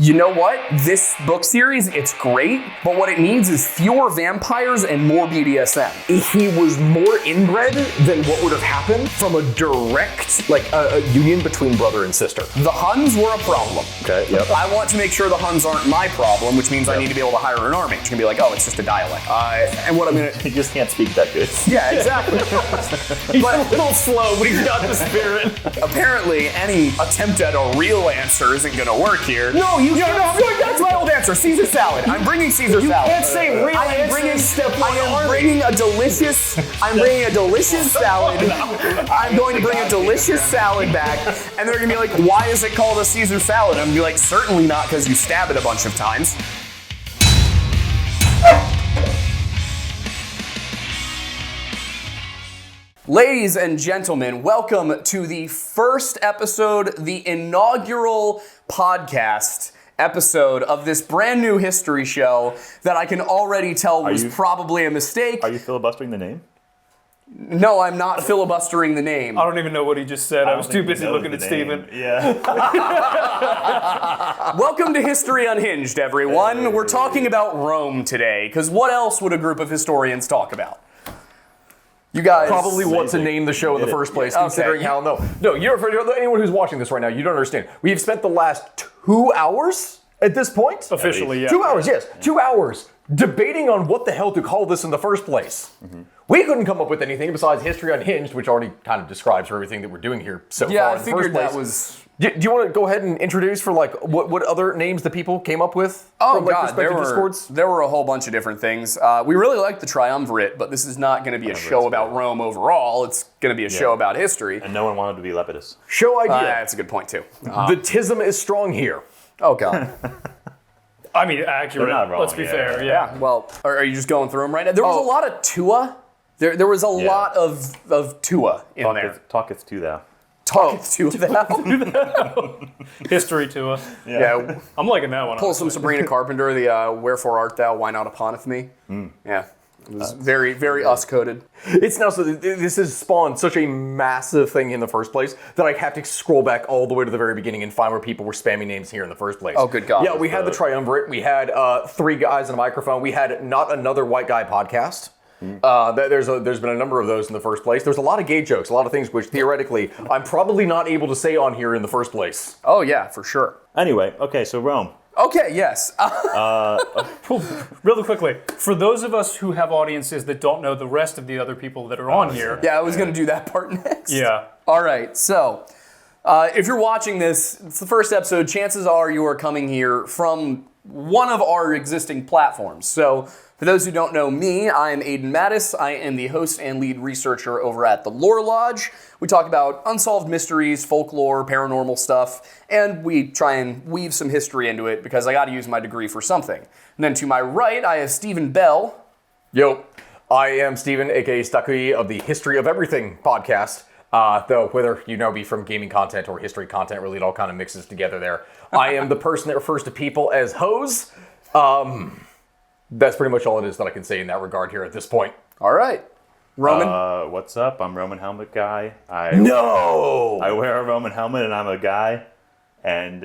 You know what? This book series, it's great, but what it needs is fewer vampires and more BDSM. He was more inbred than what would have happened from a direct, like, a union between brother and sister. The Huns were a problem. Okay, yep. I want to make sure the Huns aren't my problem, which means I need to be able to hire an army. It's gonna be like, oh, it's just a dialect. And what I'm gonna... He just can't speak that good. Yeah, exactly. He's a little slow, but he's got the spirit. Apparently, any attempt at a real answer isn't gonna work here. No, That's my old answer. Caesar salad. I'm bringing Caesar salad. You can't say real answer. I'm bringing a delicious salad. I'm going to bring a delicious salad back, and they're gonna be like, "Why is it called a Caesar salad?" I'm gonna be like, "Certainly not because you stab it a bunch of times." Ladies and gentlemen, welcome to the first episode, the inaugural podcast episode of this brand new history show that I can already tell was probably a mistake. Are you filibustering the name? No, I'm not filibustering the name. I don't even know what he just said. I was too busy looking at Steven. Yeah. Welcome to History Unhinged, everyone. We're talking about Rome today, because what else would a group of historians talk about? You guys probably want to name the show in the first place, considering how No, you're for anyone who's watching this right now, you don't understand. We've spent the last 2 hours at this point. Officially, yeah. 2 hours, yes. 2 hours debating on what the hell to call this in the first place. Mm-hmm. We couldn't come up with anything besides History Unhinged, which already kind of describes everything that we're doing here so far. Yeah, I in the first figured place. that was... Do you want to go ahead and introduce for like what other names the people came up with? Oh from, like, God, Discords? there were a whole bunch of different things. We really like the triumvirate, but this is not going to be a show about Rome overall. It's going to be a show about history. And no one wanted to be Lepidus. Show idea. That's a good point too. The tism is strong here. Oh God. I mean, accurate. They're not wrong, Let's be fair. Yeah. Well, are you just going through them right now? There was a lot of Tua. There was a lot of Tua in there. Talketh to thou. Talketh to thou. History to us. Yeah. I'm liking that one. Pull some Sabrina Carpenter, the Wherefore Art Thou, Why Not Uponeth Me? Yeah. It was very, very us-coded. It's now so this has spawned such a massive thing in the first place that I have to scroll back all the way to the very beginning and find where people were spamming names here in the first place. Oh, good God. Yeah, we had the triumvirate. We had 3 guys and a microphone. We had Not Another White Guy podcast. There's been a number of those in the first place. There's a lot of gay jokes, a lot of things which theoretically I'm probably not able to say on here in the first place. Oh, yeah, for sure. Anyway, okay, so Rome. Okay, yes. Really quickly, for those of us who have audiences that don't know the rest of the other people that are on here. Yeah, I was going to do that part next. Yeah. All right, so if you're watching this, it's the first episode, chances are you are coming here from one of our existing platforms. So for those who don't know me, I am Aidan Mattis. I am the host and lead researcher over at the Lore Lodge. We talk about unsolved mysteries, folklore, paranormal stuff, and we try and weave some history into it because I got to use my degree for something. And then to my right, I have Stephen Bell. Yo, I am Stephen, aka Stakui of the History of Everything podcast. Though whether you know me from gaming content or history content, really it all kind of mixes together there. I am the person that refers to people as hoes. That's pretty much all it is that I can say in that regard here at this point. All right. Roman? What's up? I'm RomanHelmetGuy. I wear a Roman helmet and I'm a guy. And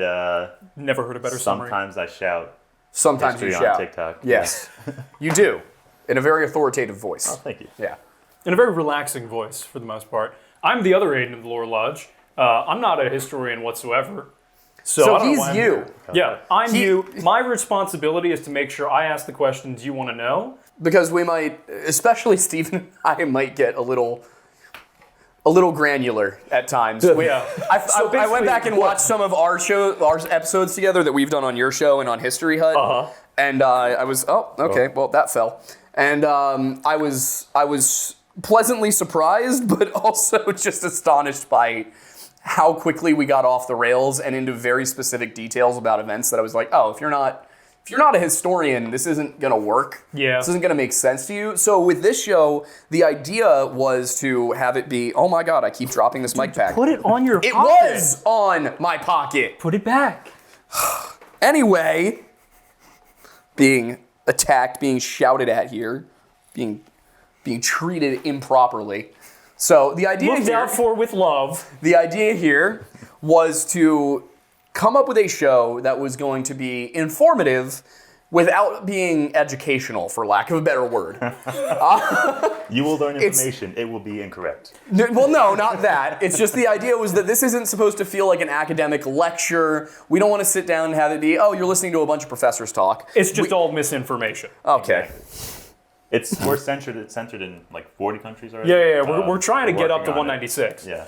Never heard a better summary. sometimes I shout. Sometimes you History shout. on TikTok. Yes, you do. In a very authoritative voice. Oh, thank you. Yeah. In a very relaxing voice, for the most part. I'm the other Aidan of the Lore Lodge. I'm not a historian whatsoever. So I don't know he's why I'm you. here. Yeah, I'm you. My responsibility is to make sure I ask the questions you want to know. Because we might, especially Stephen and I, might get a little granular at times. Yeah. I went back and watched some of our episodes together that we've done on your show and on History Hut. And I was, well, that fell. And I was pleasantly surprised, but also just astonished by how quickly we got off the rails and into very specific details about events that I was like, oh, if you're not a historian, this isn't going to work. Yeah. This isn't going to make sense to you. So with this show, the idea was to have it be, oh my God, I keep dropping this mic back. Put it on your It pocket. was on my pocket. Put it back. Anyway, being attacked, being shouted at here, being treated improperly. So the idea Looked out for with love. The idea here was to come up with a show that was going to be informative without being educational, for lack of a better word. You will learn information. It will be incorrect. Well, no, not that. It's just the idea was that this isn't supposed to feel like an academic lecture. We don't want to sit down and have it be, oh, you're listening to a bunch of professors talk. It's just all misinformation. Okay. We're censored in like 40 countries already. Yeah. We're trying to get up to working on 196. Yeah.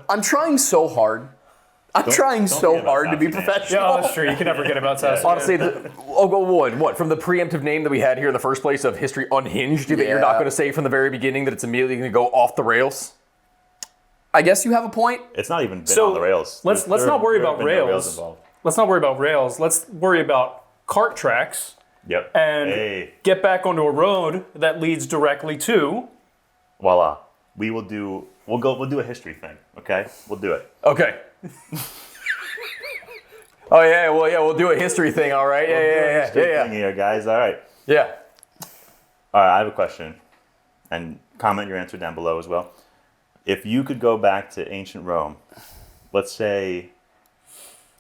I'm trying so hard. I'm trying so forget about hard to be South professional. Yeah, that's true. You can never get about South Sudan. Honestly, what? From the preemptive name that we had here in the first place of History Unhinged, that you're not going to say from the very beginning that it's immediately going to go off the rails? I guess you have a point. It's not even been So, on the rails. let's not worry there have about been no rails. involved. Let's not worry about rails. Let's worry about cart tracks Yep. and get back onto a road that leads directly to. Voila. We'll do a history thing. Okay. We'll do it. Okay. We'll do a history thing, all right. History thing here, guys. All right. Yeah. All right. I have a question, and comment your answer down below as well. If you could go back to ancient Rome, let's say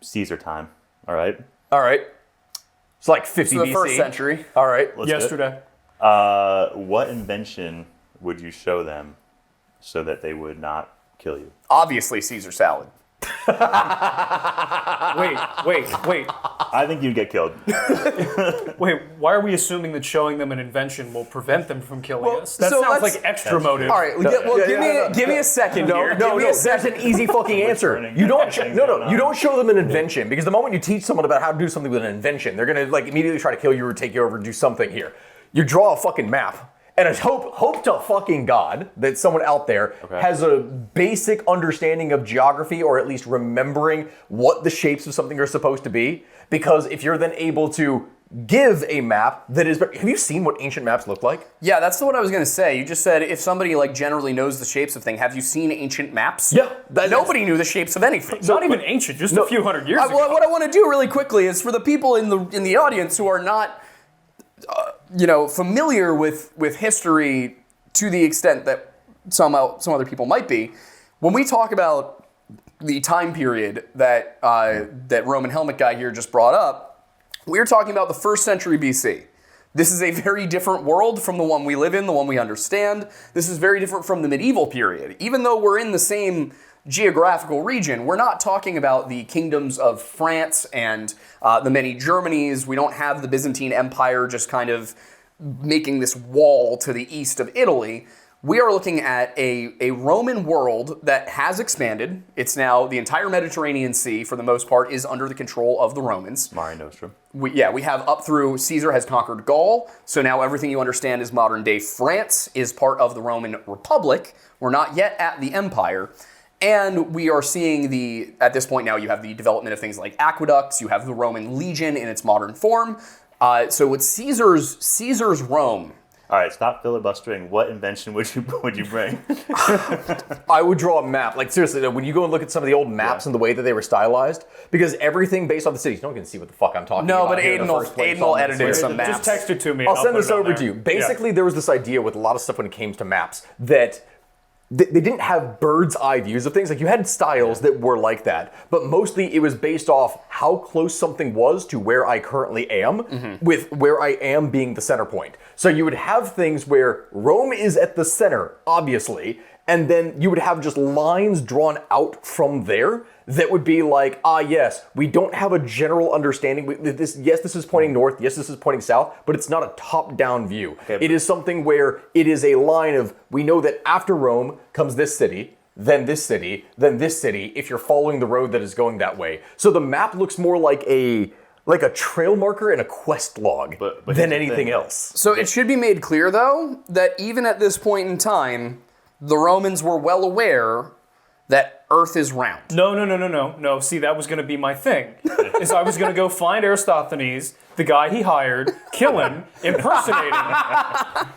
Caesar time. All right. All right. It's like 50 So BC. the first century. All right. Let's do it. Yesterday. What invention would you show them so that they would not kill you? Obviously, Caesar salad. Wait. I think you'd get killed. Wait, why are we assuming that showing them an invention will prevent them from killing Well, us? That so sounds let's- like extra motive. All right. Give me a second here. Give me a That's second. an easy fucking answer. burning You don't. things No, going no. on. You don't show them an invention because the moment you teach someone about how to do something with an invention, they're gonna like immediately try to kill you or take you over and do something here. You draw a fucking map. And I hope to fucking God that someone out there has a basic understanding of geography or at least remembering what the shapes of something are supposed to be. Because if you're then able to give a map that is... Have you seen what ancient maps look like? Yeah, that's what I was going to say. You just said if somebody like generally knows the shapes of things, have you seen ancient maps? Yeah. Nobody knew the shapes of anything. It's not even ancient, just a few hundred years ago. What I want to do really quickly is for the people in the audience who are not familiar with history to the extent that some other people might be, when we talk about the time period that RomanHelmetGuy here just brought up, we're talking about the 1st century BC. This is a very different world from the one we live in, the one we understand. This is very different from the medieval period. Even though we're in the same geographical region, we're not talking about the kingdoms of France and the many Germanys. We don't have the Byzantine Empire just kind of making this wall to the east of Italy. We are looking at a Roman world that has expanded. It's now the entire Mediterranean Sea, for the most part, is under the control of the Romans. Mare Nostrum. We have up through Caesar has conquered Gaul, so now everything you understand is modern day France is part of the Roman Republic. We're not yet at the Empire. And we are seeing at this point now, you have the development of things like aqueducts, you have the Roman legion in its modern form. So with Caesar's Rome. All right, stop filibustering. What invention would you bring? I would draw a map. Like seriously, when you go and look at some of the old maps and the way that they were stylized, because everything based on the cities, no one can see what the fuck I'm talking about. No, but here in the Aidan first place. will edit in some Just maps. text it to me. I'll send put this it on over there. to you. Yeah. Basically, there was this idea with a lot of stuff when it came to maps that they didn't have bird's eye views of things. Like you had styles that were like that, but mostly it was based off how close something was to where I currently am, with where I am being the center point. So you would have things where Rome is at the center, obviously, and then you would have just lines drawn out from there that would be like, yes, we don't have a general understanding. This is pointing north, yes, this is pointing south, but it's not a top-down view. Okay. It is something where it is a line of, we know that after Rome comes this city, then this city, then this city, if you're following the road that is going that way. So the map looks more like a trail marker and a quest log But than here's the anything thing. else. So it should be made clear, though, that even at this point in time, the Romans were well aware that Earth is round. No. See, that was going to be my thing. Is I was going to go find Aristophanes, the guy he hired, kill him, impersonate him,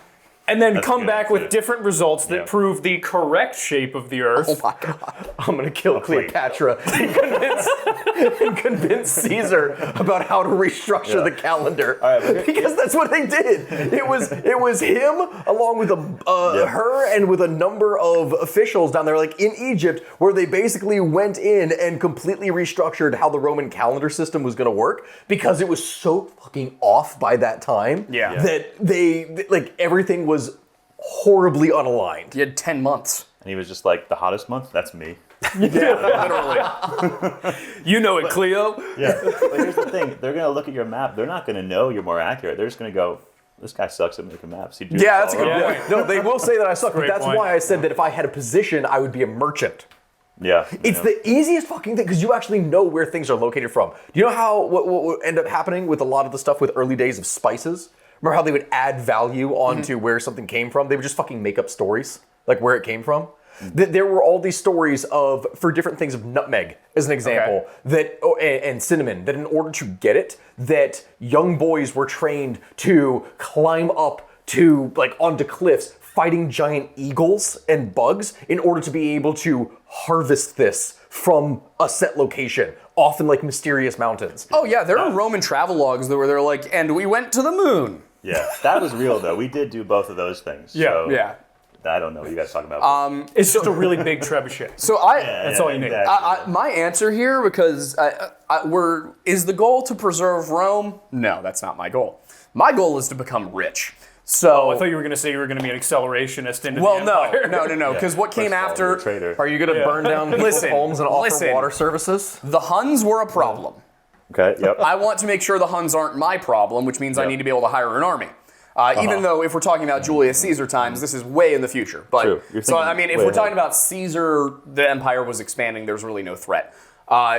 And then That's come good, back with too. different results that Yeah. prove the correct shape of the Earth. Oh my God. I'm gonna kill Cleopatra and convince Caesar about how to restructure the calendar. right, Because that's what they did. It was him along with her and with a number of officials down there, like in Egypt, where they basically went in and completely restructured how the Roman calendar system was gonna work because it was so fucking off by that time Yeah. that they like everything was horribly unaligned. You had 10 months. And he was just like, the hottest month? That's me. Literally. You know it, Cleo. Yeah. But here's the thing. They're going to look at your map. They're not going to know you're more accurate. They're just going to go, this guy sucks at making maps. He drew Yeah, this that's a all good wrong." point. No, they will say that I suck, but Great that's point. why I said that if I had a position, I would be a merchant. Yeah. It's the easiest fucking thing because you actually know where things are located from. Do you know how what would end up happening with a lot of the stuff with early days of spices? Remember how they would add value onto where something came from? They would just fucking make up stories, like where it came from. There were all these stories for different things of nutmeg, as an example, and cinnamon, that in order to get it, that young boys were trained to climb up to, like, onto cliffs, fighting giant eagles and bugs in order to be able to harvest this from a set location, often like mysterious mountains. Oh yeah, there are Roman travelogues that were they're like, and we went to the moon. Yeah. That was real, though. We did do both of those things. Yeah. So Yeah. I don't know what you guys talking about. It's just a really big trebuchet. So That's all you need. Exactly. my answer here, because is the goal to preserve Rome? No, that's not my goal. My goal is to become rich. So I thought you were going to say you were going to be an accelerationist into well, the empire. no, because what came First of all, after you're a traitor. Are you going to burn down people's Listen, homes and offer listen. water services? the Huns were a problem. Okay. Yep. I want to make sure the Huns aren't my problem, which means I Yep. need to be able to hire an army. Even though if we're talking about Julius Caesar times, this is way in the future. But True. You're so thinking I mean, if way we're ahead. talking about Caesar, the empire was expanding. There's really no threat.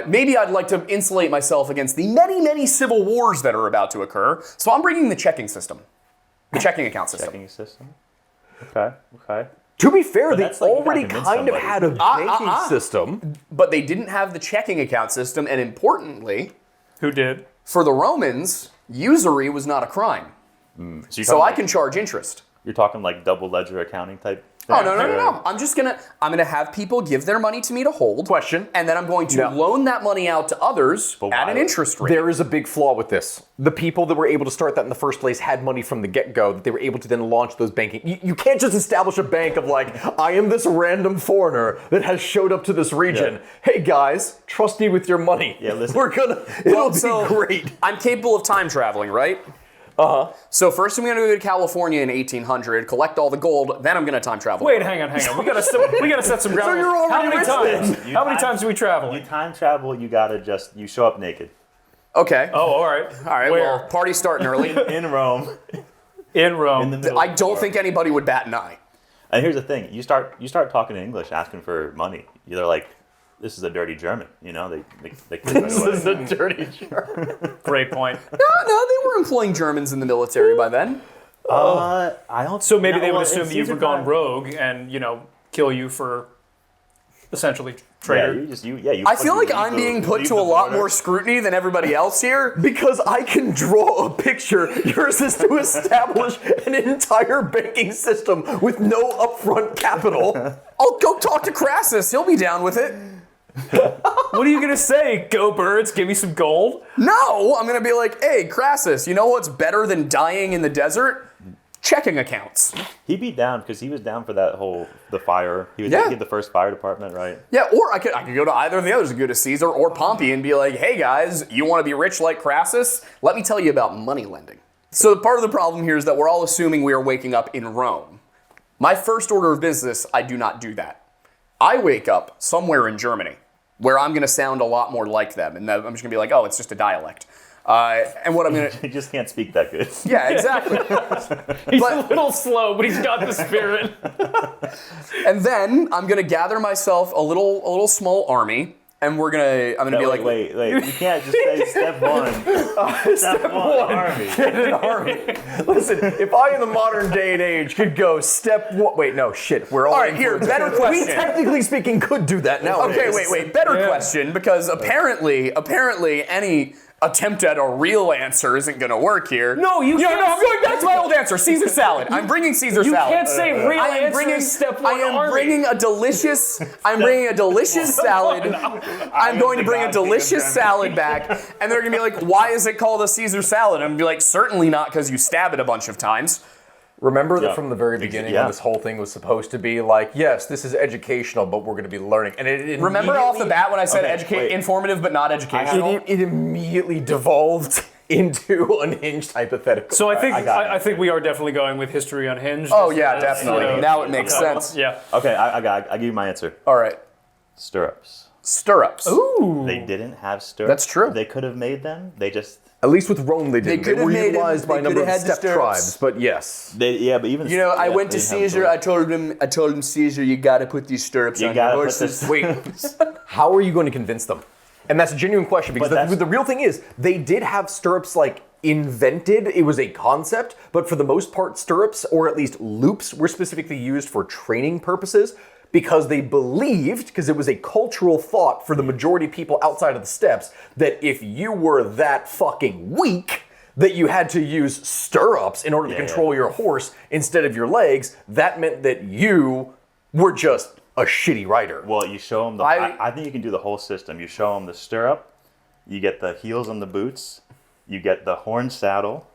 Maybe I'd like to insulate myself against the many, many civil wars that are about to occur. So I'm bringing the checking system, the checking account system. Checking system. Okay. Okay. To be fair, they that's like you gotta already convince kind of somebody. had a banking system. But they didn't have the checking account system, and importantly, Who did? for the Romans, usury was not a crime. So, you're So talking I like- can charge interest. You're talking like double ledger accounting type. Oh no. Or- I'm gonna have people give their money to me to hold. Question. And then I'm going to No. loan that money out to others But at why? an interest rate. There is a big flaw with this. The people that were able to start that in the first place had money from the get-go that they were able to then launch those banking. You can't just establish a bank of like, I am this random foreigner that has showed up to this region. Yeah. Hey guys, trust me with your money. Yeah, listen. It'll be great. I'm capable of time traveling, right? Uh-huh. So first I'm gonna go to California in 1800, collect all the gold, then I'm gonna time travel. Wait, hang on. We gotta set some ground. you're already How many rich times? then. How many times do we travel? You time travel, you gotta you show up naked. Okay. Oh, all right. All right, Where? well, party's starting early. In Rome. In Rome. In the middle I of the don't war. think anybody would bat an eye. And here's the thing: you start talking in English, asking for money. They're like, "This is a dirty German," you know. They click right This away. is a dirty German. Great point. No, they were employing Germans in the military by then. I don't. So maybe no, they would well, assume in that you've Caesar gone time- rogue and kill you for essentially Yeah, traitor. you. I feel like leave I'm the- being put leave to the a lot border. more scrutiny than everybody else here. Because I can draw a picture. Yours is to establish an entire banking system with no upfront capital. I'll go talk to Crassus. He'll be down with it. What are you gonna say? Go birds, give me some gold? No, I'm gonna be like, hey, Crassus, you know what's better than dying in the desert? Checking accounts. He'd be down because he was down for the fire. He was Yeah. he had the first fire department, right? Yeah, or I could go to either of the others. I could go to Caesar or Pompey and be like, hey guys, you want to be rich like Crassus? Let me tell you about money lending. So part of the problem here is that we're all assuming we are waking up in Rome. My first order of business, I do not do that. I wake up somewhere in Germany where I'm going to sound a lot more like them. And I'm just going to be like, oh, it's just a dialect. And what I'm going to... He just can't speak that good. Yeah, exactly. He's a little slow, but he's got the spirit. And then I'm going to gather myself a little small army. And I'm going to be like... wait. You can't just say step one. Step one, army. Get an army. Listen, if I in the modern day and age could go step one, wait, no, shit, we're all All right, here, better We question. technically speaking could do that nowadays. Okay, wait. Better question, because apparently, attempt at a real answer isn't going to work here. No, you No, can't. I'm going back to my old answer. Caesar salad. I'm bringing Caesar You salad. can't say real I am answer bringing in step one. I am Army. bringing a delicious. I'm bringing a delicious salad. I'm going to bring a delicious salad back, and they're going to be like, "Why is it called a Caesar salad?" I'm going to be like, "Certainly not because you stab it a bunch of times." Remember that Yeah. from the very beginning Yeah. when this whole thing was supposed to be like, yes, this is educational, but we're going to be learning. And it Remember off the bat when I said wait. informative but not educational? it immediately devolved into unhinged hypothetical. So I think got it. I think we are definitely going with History Unhinged. Oh yeah, definitely. Now it makes sense. Yeah. Okay, I give you my answer. All right. Stirrups. Stirrups. Ooh. They didn't have stirrups. That's true. They could have made them. They just At least with Rome, they didn't. They could have were made it. utilized by They a number could of have had the steppe stirrups. tribes, but yes. but even You know, I went to they didn't have Caesar. I stirrups. told him, Caesar, you got to put these stirrups You on your gotta put horses. this. Wait, how are you going to convince them? And that's a genuine question because But that's- the real thing is they did have stirrups like invented. It was a concept, but for the most part, stirrups or at least loops were specifically used for training purposes because they believed, because it was a cultural thought for the majority of people outside of the steppes, that if you were that fucking weak, that you had to use stirrups in order to control your horse instead of your legs. That meant that you were just a shitty rider. Well, you show them the. I think you can do the whole system. You show them the stirrup, you get the heels on the boots, you get the horn saddle,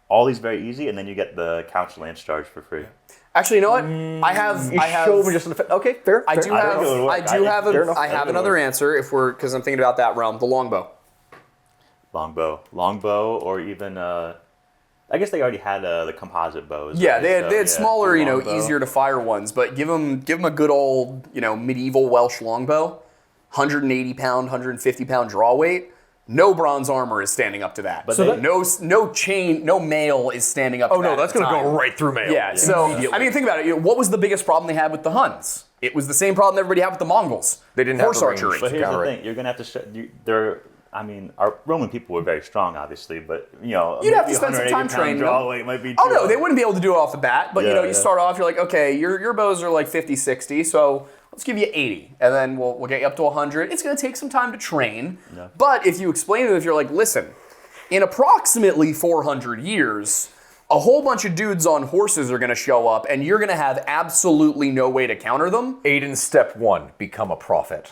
all these very easy, and then you get the couch lance charge for free. Actually, you know what? I have. Show me just okay, fair. I fair. do have. think it would work. I do I- have. fair enough. I have It would another work. answer if we're because I'm thinking about that realm. The longbow. Longbow, or even I guess they already had the composite bows. Yeah, right? they had, So, they had smaller, the longbow. easier to fire ones, but give them a good old, medieval Welsh longbow, 180 pound, 150 pound draw weight. No bronze armor is standing up to that. But no chain, no mail is standing up to that. Oh no, that's at the going to time. go right through mail. Yeah, so I mean, think about it. What was the biggest problem they had with the Huns? It was the same problem everybody had with the Mongols. They didn't have horse the range. archery. But here's the Counter it. thing: you're gonna have to. Our Roman people were very strong, obviously, but You'd have to spend some time training them. Draw weight might be Oh too no, they hard. wouldn't be able to do it off the bat. But Yeah, you start off, you're like, okay, your bows are like 50, 60, so let's give you 80, and then we'll get you up to 100. It's going to take some time to train. Yeah. But if you explain to them, if you're like, listen, in approximately 400 years, a whole bunch of dudes on horses are going to show up, and you're going to have absolutely no way to counter them. Aiden, step 1, become a prophet.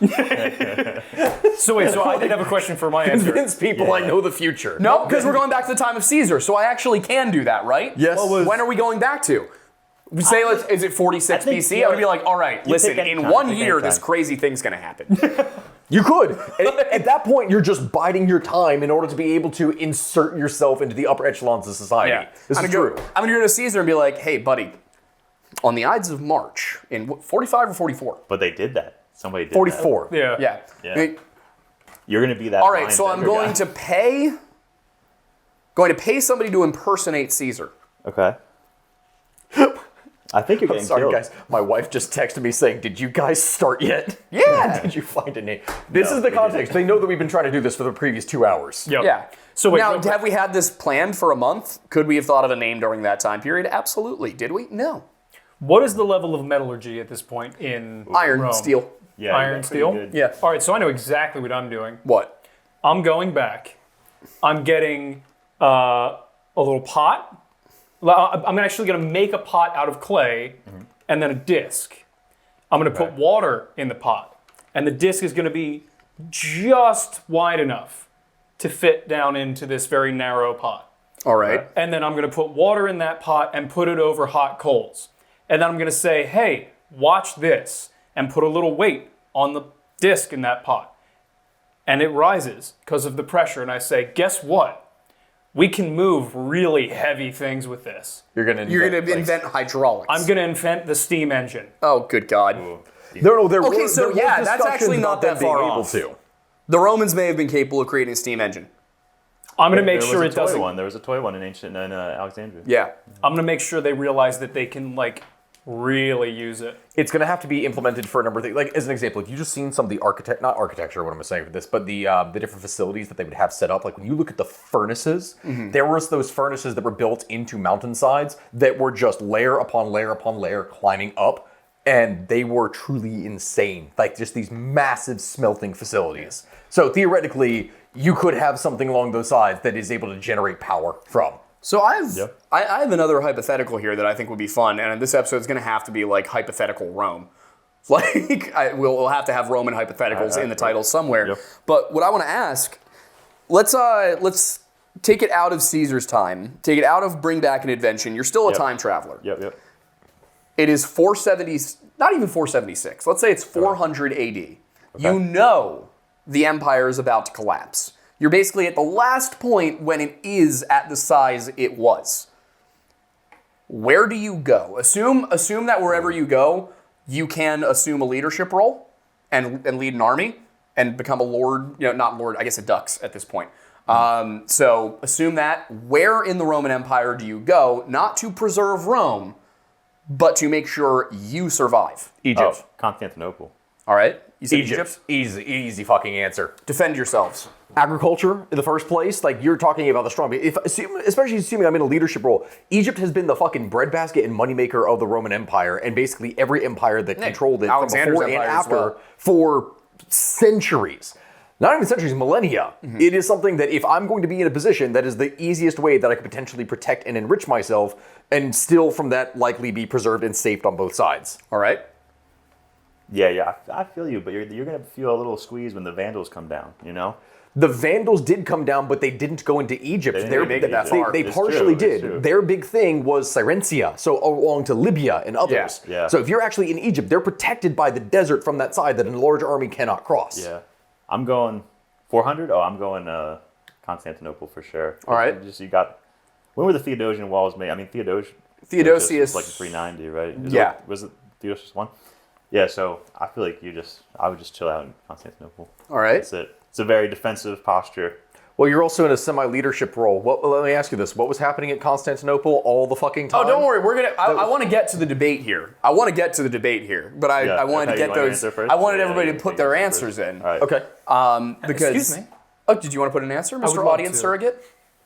So wait, so I did have a question for my answer. Convince people I know the future. No, because we're going back to the time of Caesar, so I actually can do that, right? Yes. When are we going back to? We say, is it 46 I think BC? I'm going to be like, all right, listen, pick any in time, 1 pick year, any this time. crazy thing's going to happen. You could. At that point, you're just biding your time in order to be able to insert yourself into the upper echelons of society. Yeah. This I'm is gonna true. I'm going to go to Caesar and be like, hey, buddy, on the Ides of March, in 45 or 44? But they did that. Somebody did 44. Yeah. Yeah. Yeah. I mean, that. You're gonna be that. all right, blind so I'm beggar going guy. to pay somebody to impersonate Caesar. Okay. I think you're getting Sorry, killed. guys. My wife just texted me saying, did you guys start yet? Yeah. Did you find a name? This No, is the we context. They know that we've been trying to do this for the previous 2 hours. Yep. Yeah. So wait, now, real quick. have we had this planned for a month? Could we have thought of a name during that time period? Absolutely. Did we? No. What is the level of metallurgy at this point in Iron, Rome? steel. Yeah, Iron, you're steel? pretty good. Yeah. All right, so I know exactly what I'm doing. What? I'm going back. I'm getting a little pot. I'm actually going to make a pot out of clay and then a disc. I'm going to put water in the pot. And the disc is going to be just wide enough to fit down into this very narrow pot. All right. And then I'm going to put water in that pot and put it over hot coals. And then I'm going to say, hey, watch this, and put a little weight on the disc in that pot. And it rises because of the pressure. And I say, guess what? We can move really heavy things with this. You're going to invent hydraulics. I'm going to invent the steam engine. Oh, good God. No, there Okay, were, so there were yeah, that's actually discussions not about them that being far able off. to. The Romans may have been capable of creating a steam engine. I'm going to make There sure was it a toy doesn't. one. There was a toy one in ancient Alexandria. Yeah. I'm going to make sure they realize that they can really use it. It's going to have to be implemented for a number of things. Like, as an example, if you just seen some of the not architecture, what am I saying for this, but the different facilities that they would have set up, like when you look at the furnaces, there was those furnaces that were built into mountainsides that were just layer upon layer upon layer climbing up, and they were truly insane. Like, just these massive smelting facilities. So, theoretically, you could have something along those sides that is able to generate power from. So I have another hypothetical here that I think would be fun, and this episode is going to have to be like hypothetical Rome. Like we'll have to have Roman hypotheticals in the title somewhere. Yep. But what I want to ask, let's take it out of Caesar's time, take it out of Bring Back an Invention. You're still a time traveler. Yep. It is 470, not even 476. Let's say it's 400 AD. Okay. You know the empire is about to collapse. You're basically at the last point when it is at the size it was. Where do you go? Assume that wherever you go, you can assume a leadership role and lead an army and become a lord, not lord, I guess a dux at this point. So assume that. Where in the Roman Empire do you go, not to preserve Rome, but to make sure you survive? Egypt. Oh, Constantinople. All right. You said Egypt. Easy fucking answer. Defend yourselves. Agriculture in the first place, like you're talking about the strong. Especially assuming I'm in a leadership role, Egypt has been the fucking breadbasket and moneymaker of the Roman Empire, and basically every empire that controlled it from before and after for centuries. Not even centuries, millennia. Mm-hmm. It is something that if I'm going to be in a position, that is the easiest way that I could potentially protect and enrich myself, and still from that likely be preserved and saved on both sides. All right. Yeah, I feel you, but you're going to feel a little squeeze when the Vandals come down, The Vandals did come down, but they didn't go into Egypt. They didn't make it that far. They partially did. Their big thing was Syrencia, so along to Libya and others. Yeah. So if you're actually in Egypt, they're protected by the desert from that side that a large army cannot cross. Yeah. I'm going 400. Oh, I'm going Constantinople for sure. All right. When were the Theodosian walls made? I mean, Theodosius was like 390, right? Was it Theodosius 1? Yeah, so I feel like I would just chill out in Constantinople. All right. That's it. It's a very defensive posture. Well, you're also in a semi-leadership role. Let me ask you this. What was happening at Constantinople all the fucking time? Oh, don't worry. I want to get to the debate here. But I wanted to get those. I wanted everybody to put their answers in. All right. Okay. Because, excuse me. Oh, did you want to put an answer, Mr. Audience Surrogate?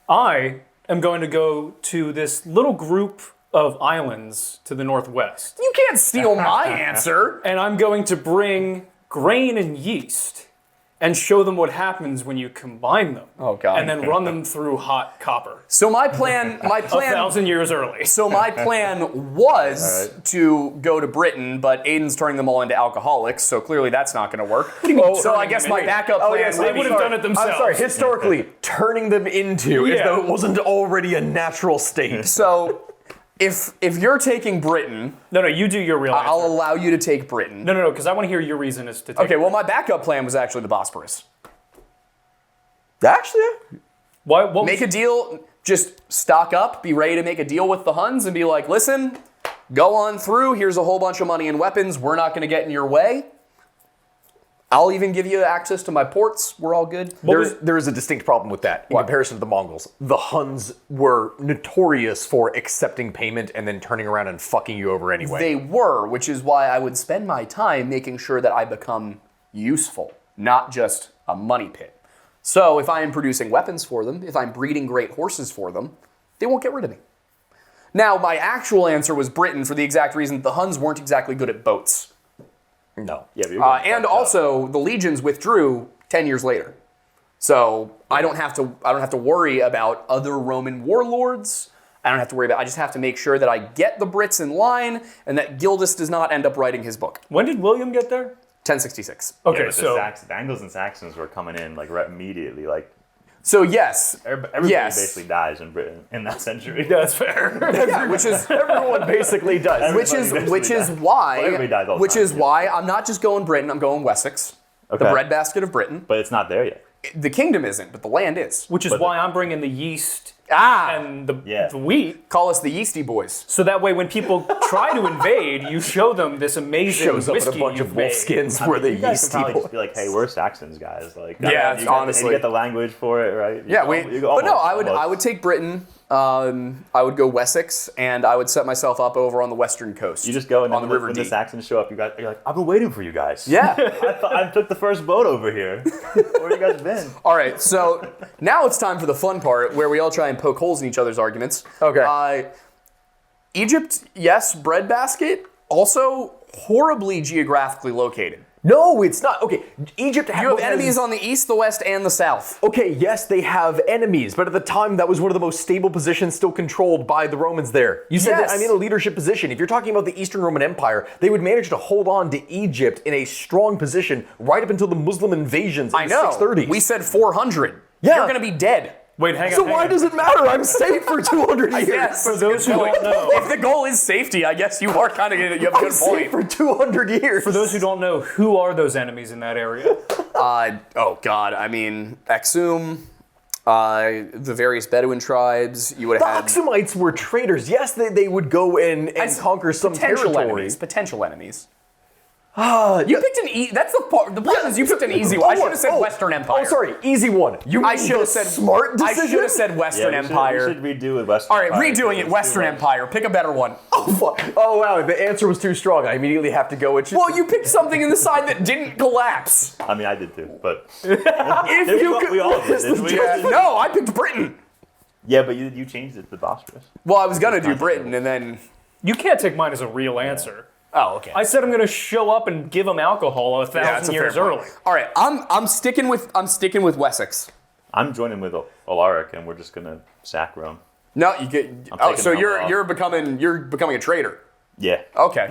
I am going to go to this little group of islands to the northwest. You can't steal my answer. And I'm going to bring grain and yeast and show them what happens when you combine them. Oh, God. And then run them through hot copper. So my plan 1,000 years early. So my plan was to go to Britain, but Aidan's turning them all into alcoholics, so clearly that's not going to work. So I guess my backup plan they would have done it themselves. I'm sorry, historically, turning them into, as though it wasn't already a natural state. So if you're taking Britain... No, you do your real answer. I'll allow you to take Britain. No, because I want to hear your reason as to take Okay, well, Britain. my backup plan was actually the Bosporus. Actually, What make a deal, just stock up, be ready to make a deal with the Huns and be like, listen, go on through, here's a whole bunch of money and weapons, we're not going to get in your way. I'll even give you access to my ports, we're all good. there is a distinct problem with that in comparison to the Mongols. The Huns were notorious for accepting payment and then turning around and fucking you over anyway. They were, which is why I would spend my time making sure that I become useful, not just a money pit. So if I am producing weapons for them, if I'm breeding great horses for them, they won't get rid of me. Now, my actual answer was Britain for the exact reason that the Huns weren't exactly good at boats. No. Yeah, but And also, the legions withdrew 10 years later. So I don't have to worry about other Roman warlords. I just have to make sure that I get the Brits in line and that Gildas does not end up writing his book. When did William get there? 1066. Okay, but so the Angles and Saxons were coming in like right immediately. Like So yes, everybody yes. basically dies in Britain in that century. that's fair. Yeah, which is Everyone basically does. which is why I'm not just going Britain. I'm going Wessex, the Okay. breadbasket of Britain. But it's not there yet. The kingdom isn't, but the land is. Which is why I'm bringing the yeast Ah, and the Yeah. wheat. call us the Yeasty Boys. So that way when people try to invade, you show them this amazing Shows up whiskey with a bunch of you've wolf made. skins I for mean, the you guys yeasty can probably boys. just be like, hey, we're Saxons, guys. Like, Yeah, you honestly. you get the language for it, right? Yeah, but no, I almost. would take Britain. I would go Wessex, and I would set myself up over on the western coast. You just go and on then the river when the Dee. Saxons show up, you're like, I've been waiting for you guys. Yeah. I took the first boat over here. Where you guys been? All right, so now it's time for the fun part where we all try and poke holes in each other's arguments. Okay. Egypt, yes, breadbasket, also horribly geographically located. No, it's not. Okay, Egypt You have enemies on the east, the west, and the south. Okay, yes, they have enemies, but at the time, that was one of the most stable positions still controlled by the Romans there. You said that I'm in a leadership position. If you're talking about the Eastern Roman Empire, they would manage to hold on to Egypt in a strong position right up until the Muslim invasions in the 630s. We said 400. Yeah. You're going to be dead. Wait, hang on. So why does it matter? I'm safe for 200 years. Yes. For those who don't know, If the goal is safety, I guess you are kind of you have a I'm good safe point. for 200 years. for those who don't know, who are those enemies in that area? Oh God, I mean Aksum, the various Bedouin tribes. You would The have Aksumites were traitors. Yes, they would go and conquer some territory. Potential enemies. You You picked an that's the part. The problem is you picked an easy one. I should have said Western Empire. Oh, sorry, easy one. I should have said smart decision. I should have said Western Empire. We should redo it Western All right, Empire. redoing it. Western Empire. Pick a better one. Oh, fuck. Oh wow, the answer was too strong. I immediately have to go with. Well, you picked something in the side that didn't collapse. I mean, I did too, but if you we all did. Didn't we? No, I picked Britain. Yeah, but you changed it to Bosphorus. Well, I was gonna do Britain, and then. You can't take mine as a real answer. Oh, okay. I said I'm going to show up and give them alcohol 1,000 years early. All right, I'm sticking with Wessex. I'm joining with Alaric, and we're just gonna sack Rome. No, you get. Oh, taking so the helmet off. you're becoming a traitor. Yeah. Okay.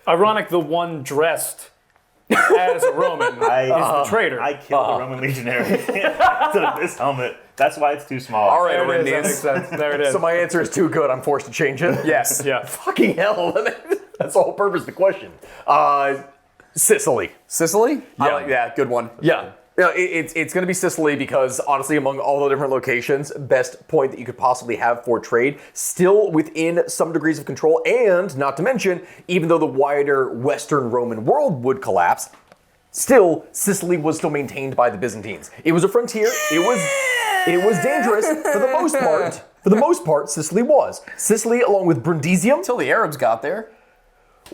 Ironic, the one dressed as a Roman is the traitor. I killed the Roman legionary to this helmet. That's why it's too small. All right, There it is. That Orindius. makes sense. There it is. So my answer is too good. I'm forced to change it. Yes. Yeah. Fucking hell. That's the whole purpose of the question. Sicily. Sicily? Yeah. Yeah, good one. Yeah. No, it's going to be Sicily because, honestly, among all the different locations, best point that you could possibly have for trade, still within some degrees of control, and not to mention, even though the wider Western Roman world would collapse, still, Sicily was still maintained by the Byzantines. It was a frontier. It was dangerous for the most part. For the most part, Sicily was. Sicily, along with Brundisium. Until the Arabs got there,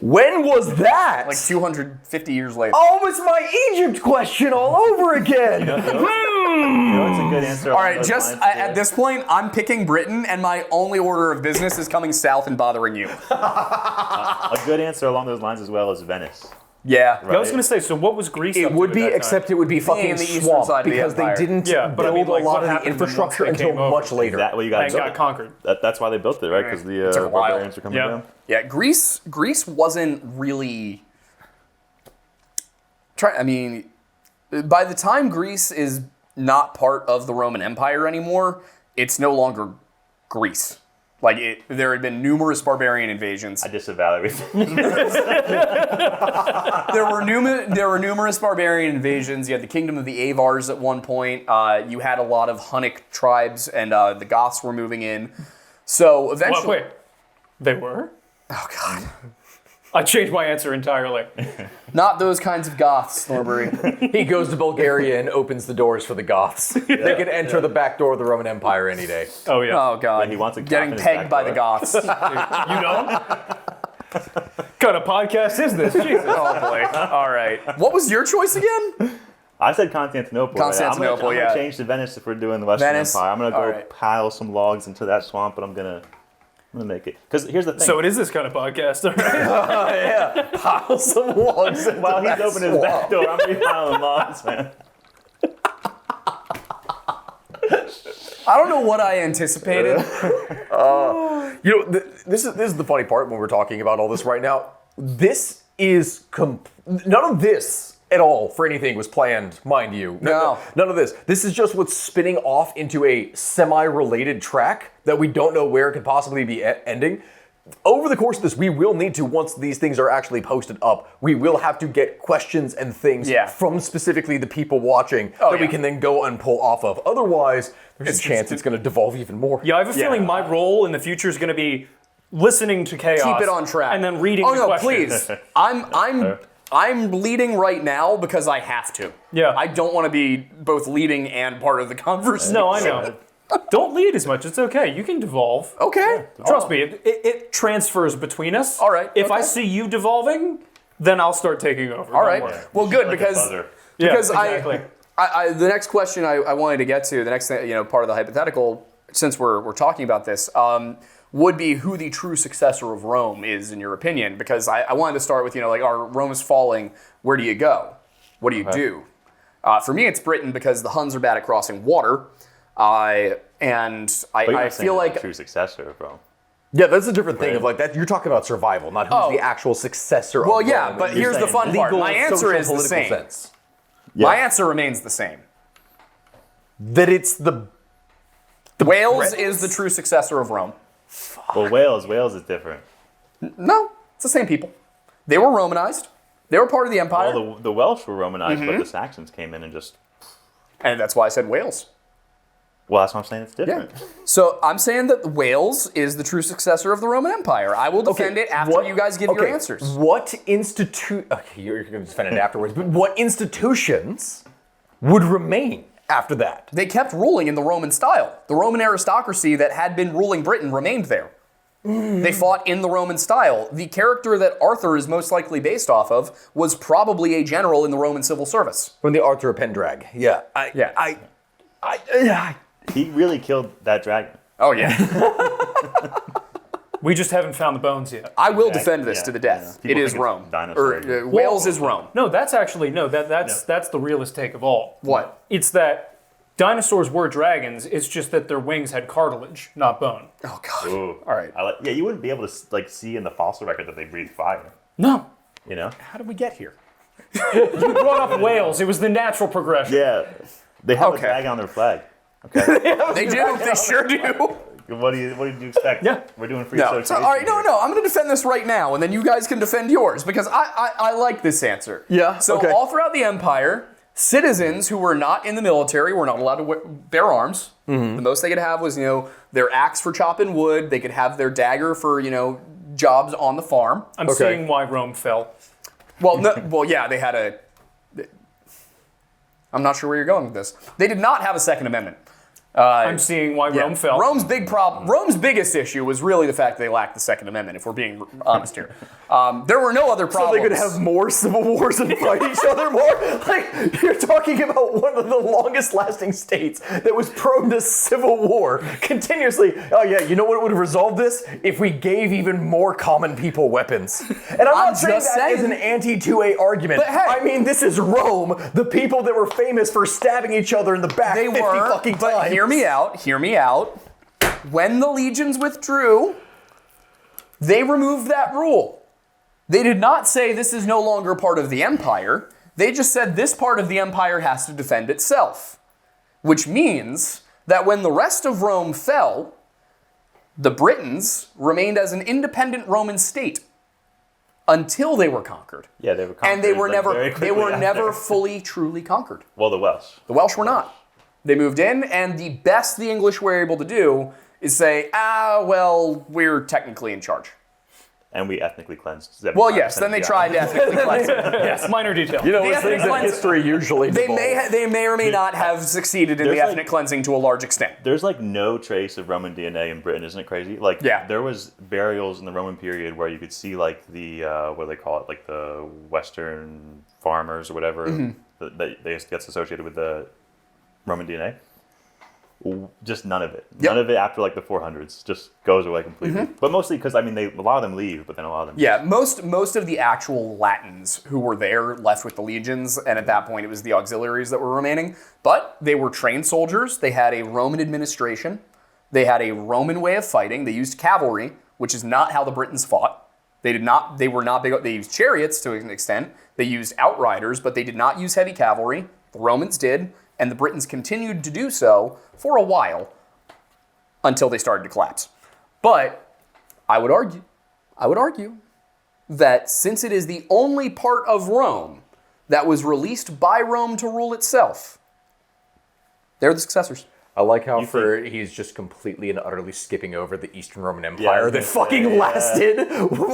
When was that? like 250 years later. Oh, it's my Egypt question all over again. You know, it's a good answer. All right, just at this point, I'm picking Britain, and my only order of business is coming south and bothering you. A good answer along those lines as well is Venice. Yeah. I was going to say, so what was Greece It up to would at be, that time? except it would be fucking the eastern swamp side of the because they empire. didn't Yeah, but I build mean, like, a lot what of the happened infrastructure once they until came over? much later. That way you got And got conquered. That's why they built it, right? Because the took a while. barbarians were coming Yeah. down. Yeah, Greece wasn't really. I mean, by the time Greece is not part of the Roman Empire anymore, it's no longer Greece. Like there had been numerous barbarian invasions. I disavow everything. There were numerous barbarian invasions. You had the kingdom of the Avars at one point. You had a lot of Hunnic tribes, and the Goths were moving in. So eventually, Wait, they were? oh god, I changed my answer entirely. not those kinds of Goths, Thornbury. He goes to Bulgaria and opens the doors for the Goths. They can enter the back door of the Roman Empire any day. Oh, yeah. Oh god, When he wants a cop getting in his pegged back by the door. Goths. You know? What kind of podcast is this? Jesus. Oh boy. All right. What was your choice again? I said Constantinople. Constantinople, I'm yeah. gonna change to Venice if we're doing the Western Venice? Empire. I'm gonna All go right. pile some logs into that swamp, but I'm gonna make it. Because here's the thing. So it is this kind of podcast, all right? Pile some logs. while he's opening his back door, I'm gonna be piling logs, man. I don't know what I anticipated. You know, this is the funny part when we're talking about all this right now. This is none of this at all for anything was planned, mind you. No. None of this. This is just what's spinning off into a semi-related track that we don't know where it could possibly be ending. Over the course of this, we will need to, once these things are actually posted up, we will have to get questions and things from specifically the people watching that we can then go and pull off of. Otherwise, there's a chance it's going to devolve even more. Yeah, I have a feeling my role in the future is going to be listening to chaos. Keep it on track. And then reading Oh the no, questions. please. I'm leading right now because I have to. Yeah. I don't want to be both leading and part of the conversation. No, I know. Don't lead as much. It's okay. You can devolve. Okay. Trust me, it transfers between us. All right, If I okay. see you devolving, then I'll start taking over. All right. Don't worry. Well, good Like a because buzzer. Yeah, because exactly. I the next question I wanted to get to, the next thing, part of the hypothetical, since we're talking about this, would be who the true successor of Rome is, in your opinion. Because I wanted to start with, Rome is falling. Where do you go? What do you do? For me, it's Britain because the Huns are bad at crossing water. I feel like the true successor of Rome. Yeah, that's a different thing of like that. You're talking about survival, not who's the actual successor of Rome. Well, yeah, but here's the fun part. My answer is the same. Sense. Yeah. My answer remains the same. That it's the Wales is the true successor of Rome. Well, Wales is different. No, it's the same people. They were Romanized. They were part of the empire. Well, the Welsh were Romanized, but the Saxons came in and just... And that's why I said Wales. Well, that's what I'm saying. It's different. Yeah. So I'm saying that Wales is the true successor of the Roman Empire. I will defend it after you guys give your answers. What Okay, you're going to defend it afterwards. But what institutions would remain after that? They kept ruling in the Roman style. The Roman aristocracy that had been ruling Britain remained there. They fought in the Roman style. The character that Arthur is most likely based off of was probably a general in the Roman civil service. From the Arthur Pendrag. Yeah. He really killed that dragon. Oh, yeah. We just haven't found the bones yet. I will defend this to the death. Yeah. It is People Rome. think it's dinosaur. Wales is Rome. No, that's actually that's the realest take of all. What? It's that dinosaurs were dragons. It's just that their wings had cartilage, not bone. Oh, God. Ooh. All right. Yeah, you wouldn't be able to see in the fossil record that they breathed fire. No. You know? How did we get here? You brought up Wales. It was the natural progression. Yeah. They have Okay. a dragon on their flag. Okay. They do. They sure do. What do you expect? Yeah. We're doing free No. association. So, all right, here. no. I'm going to defend this right now, and then you guys can defend yours, because I like this answer. Yeah, So okay. all throughout the empire, citizens who were not in the military were not allowed to bear arms. The most they could have was, their axe for chopping wood. They could have their dagger for, jobs on the farm. I'm seeing why Rome fell. Well, no, yeah, they had a... I'm not sure where you're going with this. They did not have a Second Amendment. I'm seeing why Rome fell. Rome's biggest issue was really the fact that they lacked the Second Amendment, if we're being honest here. There were no other problems. So they could have more civil wars and fight each other more? Like, you're talking about one of the longest lasting states that was prone to civil war continuously. Oh yeah, you know what would have resolved this? If we gave even more common people weapons. And I'm not saying that as an anti-2A argument. But hey. I mean, this is Rome, the people that were famous for stabbing each other in the back They 50 were, fucking but times. hear me out. When the legions withdrew, they removed that rule. They did not say this is no longer part of the empire. They just said this part of the empire has to defend itself. Which means that when the rest of Rome fell, the Britons remained as an independent Roman state until they were conquered. Yeah, they were conquered. And they were very quickly never after. fully, truly conquered. Well, the Welsh. The Welsh were not. They moved in, and the best the English were able to do is say, we're technically in charge. And we ethnically cleansed. Well, yes, then they tried to ethnically cleanse it. Yes, minor detail. You know, The those things ethnic in history usually They devolve. may or may not have succeeded in the There's ethnic cleansing to a large extent. There's no trace of Roman DNA in Britain, isn't it crazy? Yeah. There was burials in the Roman period where you could see the what do they call it, the Western farmers or whatever that gets associated with the Roman DNA. Just none of it. Yep. None of it after the 400s just goes away completely. But mostly because a lot of them leave, but then a lot of them. Yeah, most of the actual Latins who were there left with the legions, and at that point it was the auxiliaries that were remaining. But they were trained soldiers. They had a Roman administration. They had a Roman way of fighting. They used cavalry, which is not how the Britons fought. They were not big. They used chariots to an extent. They used outriders, but they did not use heavy cavalry. The Romans did, and the Britons continued to do so for a while until they started to collapse. But I would argue that since it is the only part of Rome that was released by Rome to rule itself, they're the successors. I like how he's just completely and utterly skipping over the Eastern Roman Empire that fucking lasted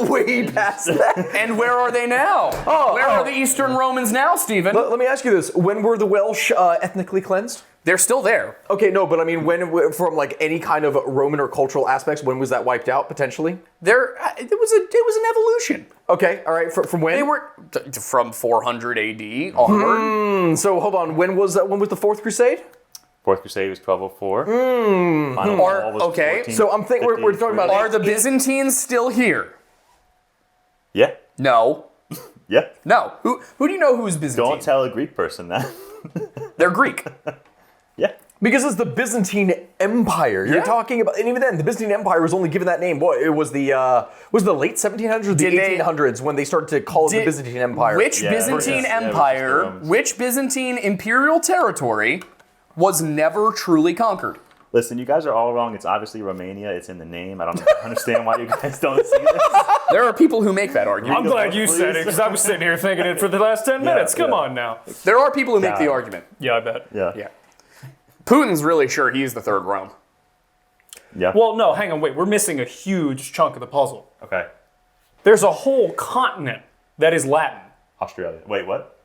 way past that. And where are they now? Where are the Eastern Romans now, Stephen? Let me ask you this. When were the Welsh ethnically cleansed? They're still there. Okay, no, but I mean, when from any kind of Roman or cultural aspects, when was that wiped out, potentially? It was an evolution. Okay, all right, from when? They were from 400 AD onward. So hold on, when was the Fourth Crusade? Fourth Crusade was 1204. Final Wall was okay. 1453. So I'm thinking we're talking about Are the Byzantines still here? Yeah. No. Yeah. No. Who do you know who's Byzantine? Don't tell a Greek person that. They're Greek. Yeah. because it's the Byzantine Empire. You're talking about, and even then, the Byzantine Empire was only given that name. What it was the late 1700s, the 1800s when they started to call it the Byzantine Empire. Which Byzantine Empire, which Byzantine imperial territory was never truly conquered? Listen, you guys are all wrong. It's obviously Romania. It's in the name. I don't understand why you guys don't see this. There are people who make that argument. I'm glad you said it, because I was sitting here thinking it for the last 10 minutes. Come on now. There are people who make the argument. Yeah, I bet. Yeah. Putin's really sure he's the third Rome. Yeah. Well, no, hang on, wait. We're missing a huge chunk of the puzzle. Okay. There's a whole continent that is Latin. Australia. Wait, what?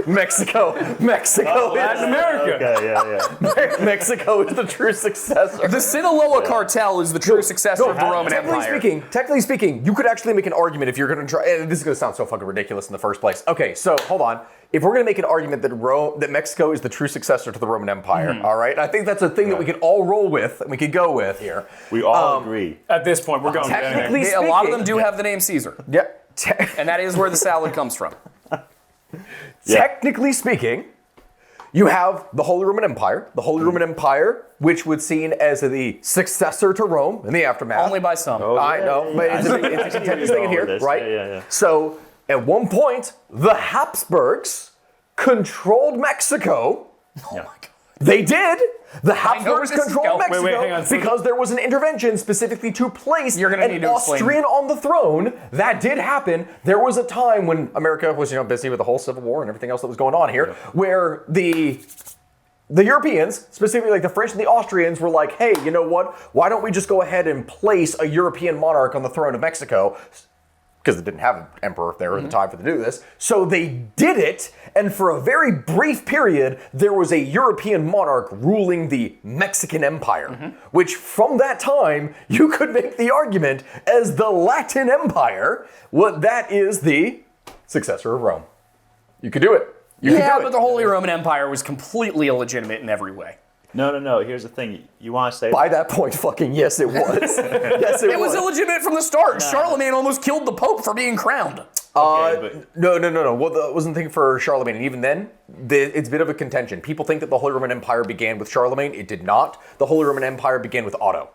Mexico. Latin America. Okay, yeah. Mexico is the true successor. The Sinaloa cartel is the true successor of the Roman Empire. Technically speaking, you could actually make an argument if you're going to try. And this is going to sound so fucking ridiculous in the first place. Okay, so hold on. If we're going to make an argument that Mexico is the true successor to the Roman Empire, all right, I think that's a thing that we could all roll with and we could go with here. We all agree. At this point, we're going Technically A lot of them do have the name Caesar. Yeah. And that is where the salad comes from. Technically speaking, you have the Holy Roman Empire. The Holy Roman Empire, which was seen as the successor to Rome in the aftermath. Only by some. I know, but it's a contentious thing in here, right? Yeah. So, at one point, the Habsburgs controlled Mexico. Oh my God. They did. The Habsburgs where this is controlled going. Mexico Wait, hang on. because there was an intervention specifically to place You're gonna need an to explain. Austrian on the throne. That did happen. There was a time when America was, busy with the whole Civil War and everything else that was going on here, where the Europeans, specifically like the French and the Austrians, were like, hey, you know what? Why don't we just go ahead and place a European monarch on the throne of Mexico? Because they didn't have an emperor there at the time for to do this. So they did it, and for a very brief period, there was a European monarch ruling the Mexican Empire, which from that time, you could make the argument as the Latin Empire, what that is the successor of Rome. You could do it. You could do it. But the Holy Roman Empire was completely illegitimate in every way. No. Here's the thing. You want to say By that point, fucking yes, it was. Yes, it It was illegitimate from the start. Charlemagne almost killed the Pope for being crowned. No. Well, that wasn't the thing for Charlemagne. And even then, it's a bit of a contention. People think that the Holy Roman Empire began with Charlemagne. It did not. The Holy Roman Empire began with Otto.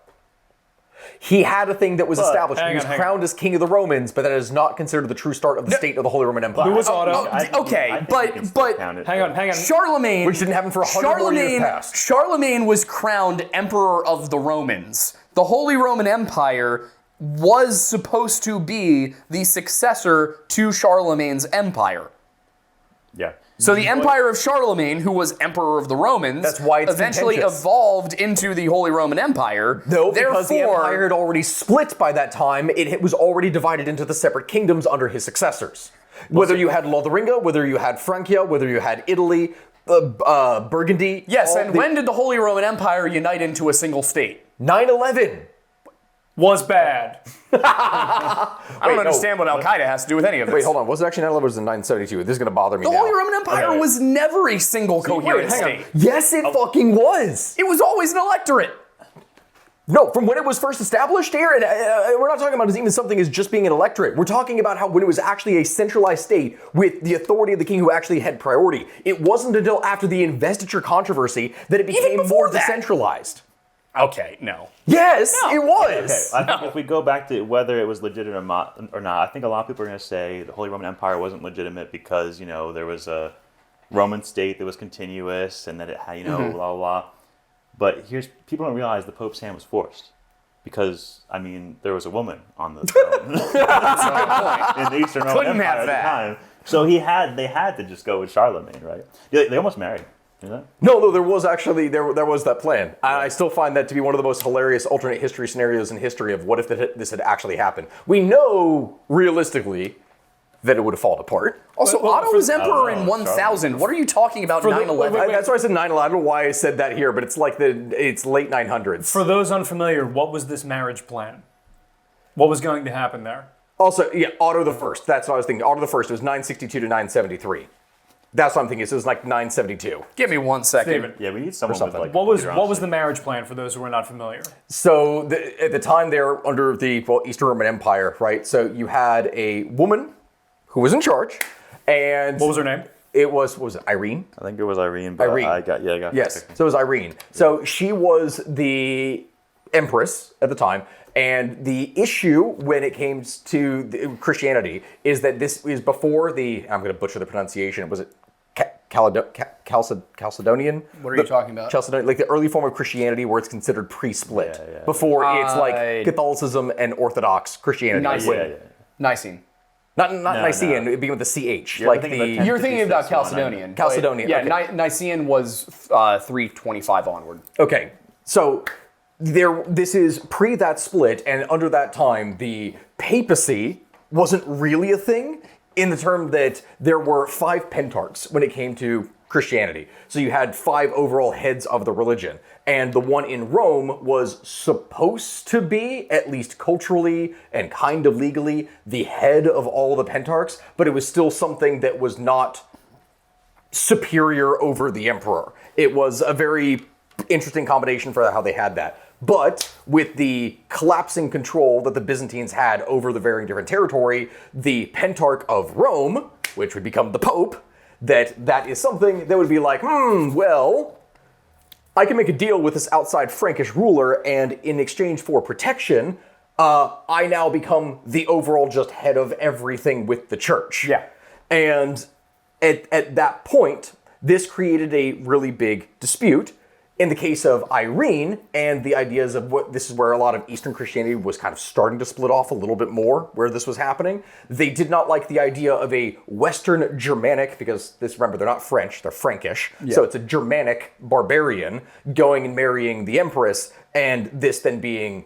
He had a thing that was established. He was crowned as king of the Romans, but that is not considered the true start of the state of the Holy Roman Empire. Who was Otto? But Hang on. Charlemagne, Which didn't happen for 100 more years past. Charlemagne was crowned emperor of the Romans. The Holy Roman Empire was supposed to be the successor to Charlemagne's empire. Yeah. So the empire of Charlemagne, who was emperor of the Romans, That's why it's eventually contentious. evolved into the Holy Roman Empire. No, because the Therefore, empire had already split by that time. It was already divided into the separate kingdoms under his successors. Whether you had Lotharingia, whether you had Francia, whether you had Italy, Burgundy. yes, and when did the Holy Roman Empire unite into a single state? 9/11. Was bad. I don't understand what Al-Qaeda has to do with any of this. Wait, hold on. Was it actually 9/11? Was it 972? This is going to bother me The now. Holy Roman Empire was never a single coherent hang on. state. Yes, it fucking was. It was always an electorate. No, from when it was first established here, and we're not talking about as even something as just being an electorate. We're talking about how when it was actually a centralized state with the authority of the king who actually had priority. It wasn't until after the investiture controversy that it became before more that. decentralized. Okay, no. Yes, it Okay, was. I think if we go back to whether it was legitimate or not, I think a lot of people are going to say the Holy Roman Empire wasn't legitimate because, there was a Roman state that was continuous and that it had, blah, blah, blah. But people don't realize the Pope's hand was forced. Because, there was a woman on the throne in the Eastern Roman Couldn't Empire have at the that. time. So they had to just go with Charlemagne, right? They almost married. You know that? No, there was actually there was that plan. I still find that to be one of the most hilarious alternate history scenarios in history of what if this had actually happened. We know realistically that it would have fallen apart. Also, Otto was emperor in 1000. What are you talking about 9/11? That's why I said 9/11. I don't know why I said that here, but it's like it's late 900s. For those unfamiliar, what was this marriage plan? What was going to happen there? Also, Otto the First. That's what I was thinking. Otto the First. It was 962 to 973. That's what I'm thinking. So it was like 972. Give me 1 second. David, Yeah, we need someone with something. like. what was computer on the marriage plan for those who are not familiar? So at the time, they're under the Eastern Roman Empire, right? So you had a woman who was in charge, and What was her name? it was it Irene? I think it was Irene, but Irene. I got Yes. So it was Irene. So she was the empress at the time. And the issue when it came to Christianity is that this is before the, I'm going to butcher the pronunciation, was it Chalcedonian? What are you talking about? Chalcedonian, like the early form of Christianity where it's considered pre-split. Before it's like Catholicism and Orthodox Christianity. Nicene. Nicene. Not Nicene, it began with the CH. You're like thinking the about You're thinking about 1056, Chalcedonian. Chalcedonian, Yeah, okay. Nicene was 325 onward. Okay, so this is pre that split, and under that time, the papacy wasn't really a thing in the term that there were 5 pentarchs when it came to Christianity. So you had 5 overall heads of the religion, and the one in Rome was supposed to be, at least culturally and kind of legally, the head of all the pentarchs, but it was still something that was not superior over the emperor. It was a very interesting combination for how they had that. But with the collapsing control that the Byzantines had over the varying different territory, the Pentarch of Rome, which would become the Pope, that is something that would be like, well, I can make a deal with this outside Frankish ruler, and in exchange for protection, I now become the overall just head of everything with the church. Yeah. And at that point, this created a really big dispute. In the case of Irene and the ideas of this is where a lot of Eastern Christianity was kind of starting to split off a little bit more, where this was happening. They did not like the idea of a Western Germanic, because remember, they're not French, they're Frankish. Yeah. So it's a Germanic barbarian going and marrying the empress, and this then being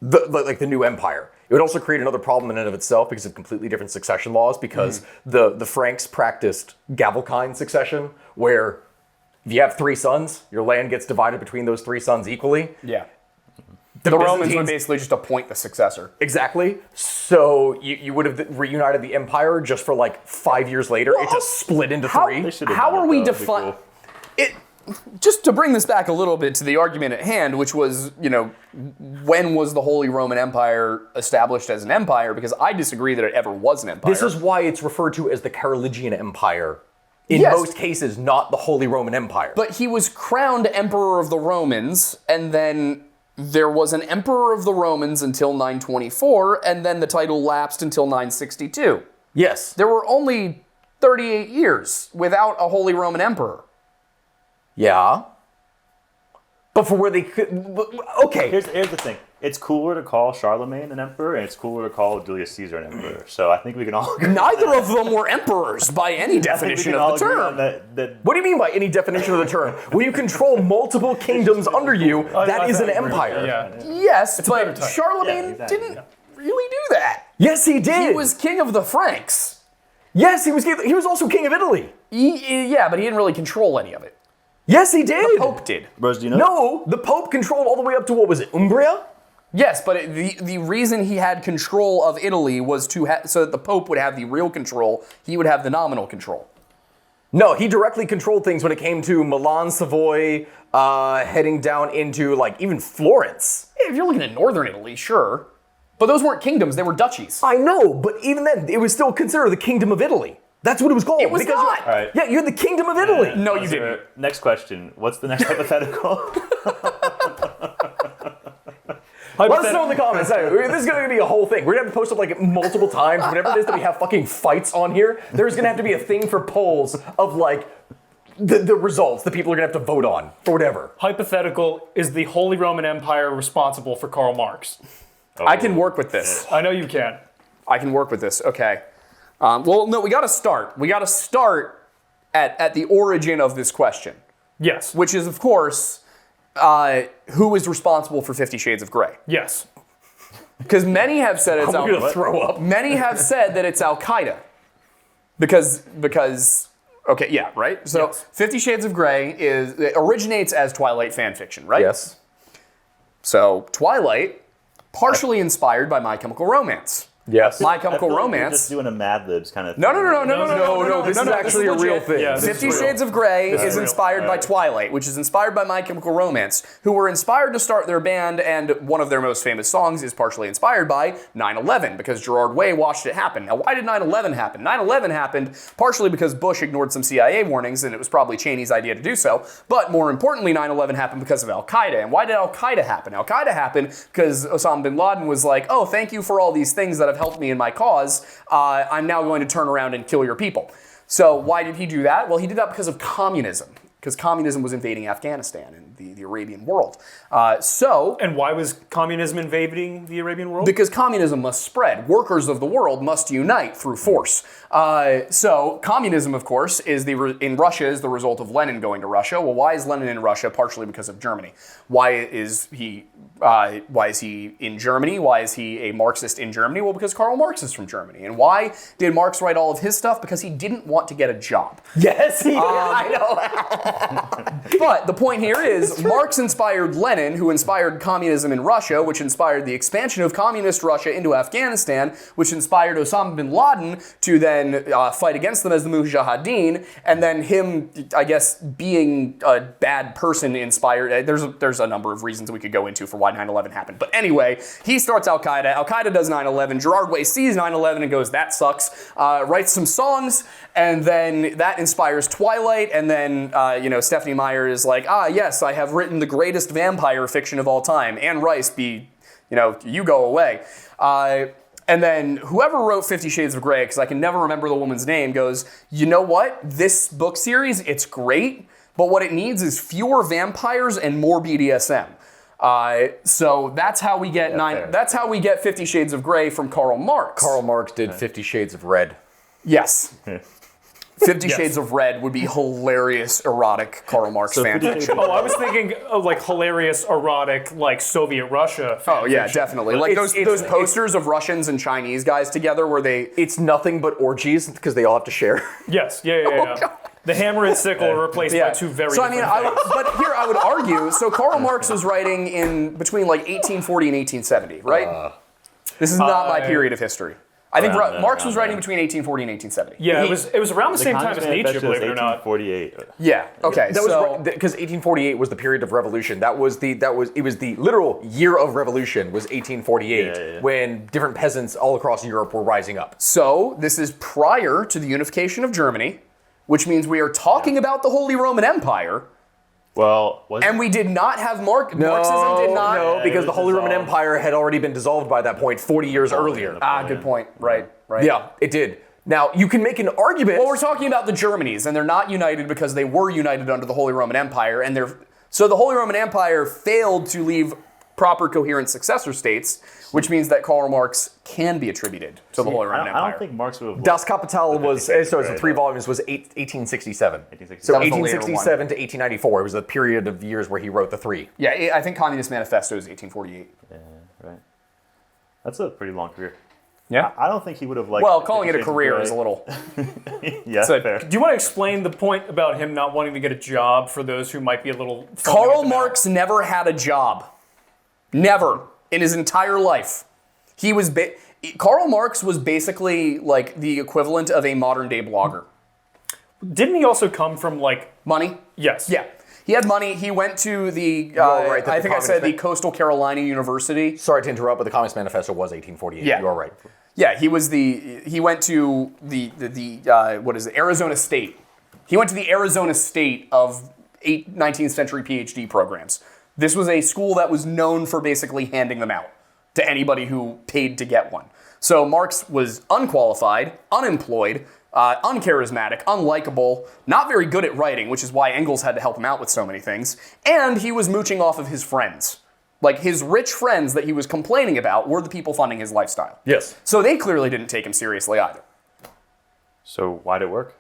the new empire. It would also create another problem in and of itself because of completely different succession laws, because the Franks practiced Gavelkind succession, where if you have 3 sons, your land gets divided between those 3 sons equally. Yeah. The Romans would basically just appoint the successor. Exactly. So you would have reunited the empire just for like 5 years later. It just split into 3. How are we defining it? Just to bring this back a little bit to the argument at hand, which was, when was the Holy Roman Empire established as an empire? Because I disagree that it ever was an empire. This is why it's referred to as the Carolingian Empire. In most cases, not the Holy Roman Empire. But he was crowned Emperor of the Romans, and then there was an Emperor of the Romans until 924, and then the title lapsed until 962. Yes. There were only 38 years without a Holy Roman Emperor. Yeah. But for where they could... Okay. Here's the thing. It's cooler to call Charlemagne an emperor, and it's cooler to call Julius Caesar an emperor. So I think we can all agree. Neither of them were emperors by any definition of the term. What do you mean by any definition of the term? When you control multiple kingdoms under you, that is an empire. Yeah. Yes, but type. Charlemagne didn't really do that. Yes, he did. He was king of the Franks. Yes, he was. He was also king of Italy. Yeah, but he didn't really control any of it. Yes, he did. The Pope did. Rose, do you know? No, the Pope controlled all the way up to, what was it, Umbria? Yes, but the reason he had control of Italy was so that the Pope would have the real control. He would have the nominal control. No, he directly controlled things when it came to Milan, Savoy, heading down into, like, even Florence. If you're looking at northern Italy, sure. But those weren't kingdoms, they were duchies. I know, but even then, it was still considered the Kingdom of Italy. That's what it was called. It was not. All right. Yeah, you're the Kingdom of Italy. No, you didn't. Next question. What's the next hypothetical? Let us know in the comments. This is going to be a whole thing. We're going to have to post it like multiple times. Whenever it is that we have fucking fights on here, there's going to have to be a thing for polls of like the results that people are going to have to vote on for whatever. Hypothetical, is the Holy Roman Empire responsible for Karl Marx? I can work with this. I know you can. I can work with this. Okay. Well, no, we got to start. We got to start at the origin of this question, Yes. which is, of course, who is responsible for 50 Shades of Grey? Yes. Because many have said it's I'm going to throw up. Many have said that it's Al Qaeda. Because okay, yeah, right. So Yes. 50 Shades of Grey it originates as Twilight fan fiction, right? Yes. So Twilight, partially inspired by My Chemical Romance. Yes. My I Chemical feel like you're Romance. just doing a Mad Libs kind of thing. No. This is actually a real legit. thing. Yeah, this is 50 real. Shades of Grey is real. inspired by Twilight, which is inspired by My Chemical Romance, who were inspired to start their band, and one of their most famous songs is partially inspired by 9/11, because Gerard Way watched it happen. Now, why did 9/11 happen? 9/11 happened partially because Bush ignored some CIA warnings, and it was probably Cheney's idea to do so, but more importantly, 9/11 happened because of Al-Qaeda. And why did Al-Qaeda happen? Al-Qaeda happened because Osama bin Laden was like, oh, thank you for all these things that have helped me in my cause. I'm now going to turn around and kill your people. So why did he do that? Well, he did that because of communism, because communism was invading Afghanistan and the Arabian world. And why was communism invading the Arabian world? Because communism must spread. Workers of the world must unite through force. So communism, of course, is in Russia is the result of Lenin going to Russia. Well, why is Lenin in Russia? Partially because of Germany. Why is he in Germany? Why is he a Marxist in Germany? Well, because Karl Marx is from Germany. And why did Marx write all of his stuff? Because he didn't want to get a job. Yes, he did. I know. But the point here is Marx inspired Lenin, who inspired communism in Russia, which inspired the expansion of communist Russia into Afghanistan, which inspired Osama bin Laden to then fight against them as the Mujahideen, and then him, I guess, being a bad person inspired. There's a number of reasons we could go into for why 9/11 happened. But anyway, he starts Al-Qaeda. Al-Qaeda does 9/11. Gerard Way sees 9/11 and goes, that sucks. Writes some songs, and then that inspires Twilight, and then Stephanie Meyer is like, yes, I have written the greatest vampire fiction of all time. Anne Rice, you go away. And then whoever wrote 50 Shades of Grey, because I can never remember the woman's name, goes, you know what? This book series, it's great, but what it needs is fewer vampires and more BDSM. So that's how we get That's how we get 50 Shades of Grey from Karl Marx. Karl Marx did 50 Shades of Red. Yes. 50 Shades of Red would be hilarious, erotic Karl Marx fan fiction. I was thinking of like hilarious, erotic, like Soviet Russia. Oh yeah, definitely. Like those posters of Russians and Chinese guys together where they... It's nothing but orgies because they all have to share. Yes, yeah. The hammer and sickle are replaced by two very different things. But here I would argue, so Karl Marx was writing in between like 1840 and 1870, right? This is not my period of history. I think Marx was writing between 1840 and 1870. Yeah, it was around the same time as Nietzsche, believe it or not. 1848. Yeah. Okay. That was because 1848 was the period of revolution. It was the literal year of revolution was 1848 when different peasants all across Europe were rising up. So this is prior to the unification of Germany, which means we are talking about the Holy Roman Empire. Well, and we did not have Marxism did not. No, because the Holy Roman Empire had already been dissolved by that point 40 years earlier. Good point. Right. Yeah, it did. Now, you can make an argument. Well, we're talking about the Germanys, and they're not united because they were united under the Holy Roman Empire, so the Holy Roman Empire failed to leave proper coherent successor states, which means that Karl Marx can be attributed to the Holy Roman Empire. I don't think Marx would have... Das Kapital was, so it's the 3 volumes, was 1867. So 1867 to 1894, it was a period of years where he wrote the 3. Yeah, I think Communist Manifesto is 1848. Yeah, right. That's a pretty long career. Yeah. I don't think he would have liked... Well, calling it a career is a little... Yeah, fair. Do you want to explain the point about him not wanting to get a job for those who might be a little... Karl Marx never had a job. Never. In his entire life. Karl Marx was basically like the equivalent of a modern day blogger. Didn't he also come from like... Money? Yes. Yeah. He had money. He went to the, the Coastal Carolina University. Sorry to interrupt, but the Communist Manifesto was 1848. Yeah. You are right. Yeah, he went to Arizona State. He went to the Arizona State of 19th century PhD programs. This was a school that was known for basically handing them out to anybody who paid to get one. So Marx was unqualified, unemployed, uncharismatic, unlikable, not very good at writing, which is why Engels had to help him out with so many things, and he was mooching off of his friends. Like, his rich friends that he was complaining about were the people funding his lifestyle. Yes. So they clearly didn't take him seriously either. So why'd it work?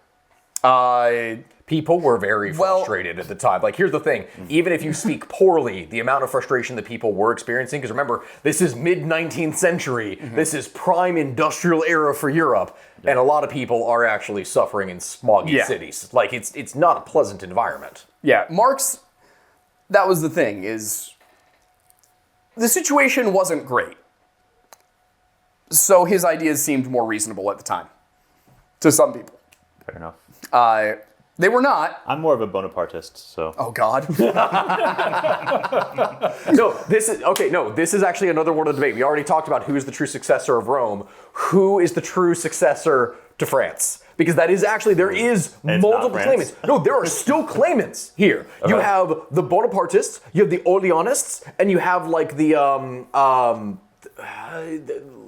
People were very frustrated at the time. Like, here's the thing. Even if you speak poorly, the amount of frustration that people were experiencing, because remember, this is mid-19th century. This is prime industrial era for Europe. And a lot of people are actually suffering in smoggy cities. Like, it's not a pleasant environment. Yeah, Marx, that was the thing, is the situation wasn't great. So his ideas seemed more reasonable at the time, to some people. Fair enough. They were not. I'm more of a Bonapartist, so. Oh God. No, this is actually another one of the debate. We already talked about who is the true successor of Rome. Who is the true successor to France? Because that is actually, there is multiple claimants. No, there are still claimants here. You have the Bonapartists, you have the Orleanists, and you have like the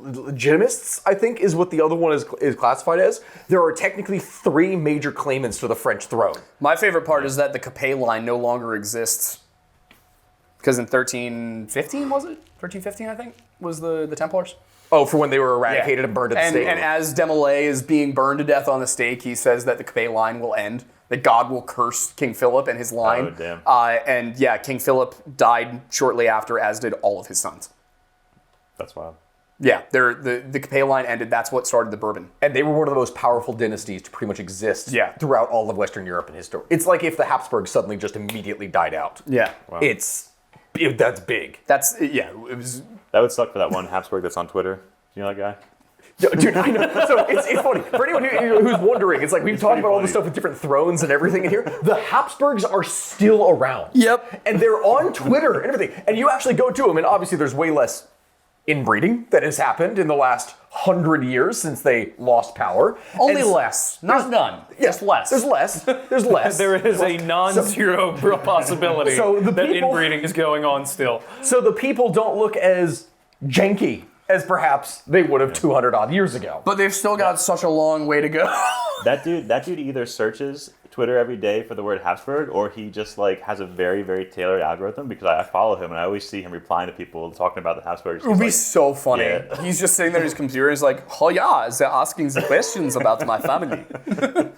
Legitimists, I think, is what the other one is classified as. There are technically 3 major claimants to the French throne. My favorite part is that the Capet line no longer exists. Because in 1315, was it? 1315, I think, was the Templars. Oh, for when they were eradicated and burned at the stake. And as Desmoulins is being burned to death on the stake, he says that the Capet line will end, that God will curse King Philip and his line. Oh, damn. And yeah, King Philip died shortly after, as did all of his sons. That's wild. Yeah, the Capet line ended. That's what started the Bourbon. And they were one of the most powerful dynasties to pretty much exist throughout all of Western Europe in history. It's like if the Habsburgs suddenly just immediately died out. Yeah. Wow. That's big. It was. That would suck for that one Habsburg that's on Twitter. You know that guy? Dude, I know. So it's funny. For anyone who's wondering, it's like we've talked about all this stuff with different thrones and everything in here. The Habsburgs are still around. Yep. And they're on Twitter and everything. And you actually go to them, and obviously there's way less inbreeding that has happened in the last 100 years since they lost power. Only less. Not none. Just less. There's less. There's less. There is a non-zero possibility So the that people- inbreeding is going on still. So the people don't look as janky as perhaps they would have 200 odd years ago. But they've still got such a long way to go. That dude either searches Twitter every day for the word Habsburg, or he just like has a very, very tailored algorithm, because I follow him and I always see him replying to people talking about the Habsburgs. It would be so funny. Yeah. He's just sitting there at his computer. He's like, "Oh yeah, they're asking the questions about my family."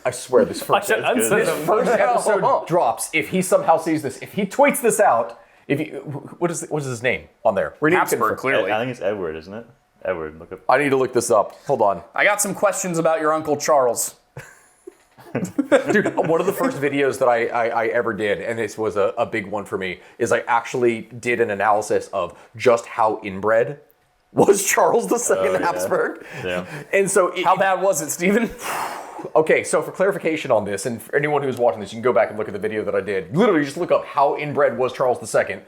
I swear this first episode drops. If he somehow sees this, if he tweets this out, what is his name on there? Habsburg, clearly. I think it's Edward, isn't it? Edward, look up. I need to look this up. Hold on. I got some questions about your Uncle Charles. Dude, one of the first videos that I ever did, and this was a big one for me, is I actually did an analysis of just how inbred was Charles II Habsburg. Yeah. And so How bad was it, Stephen? Okay, so for clarification on this, and for anyone who's watching this, you can go back and look at the video that I did. Literally just look up how inbred was Charles II.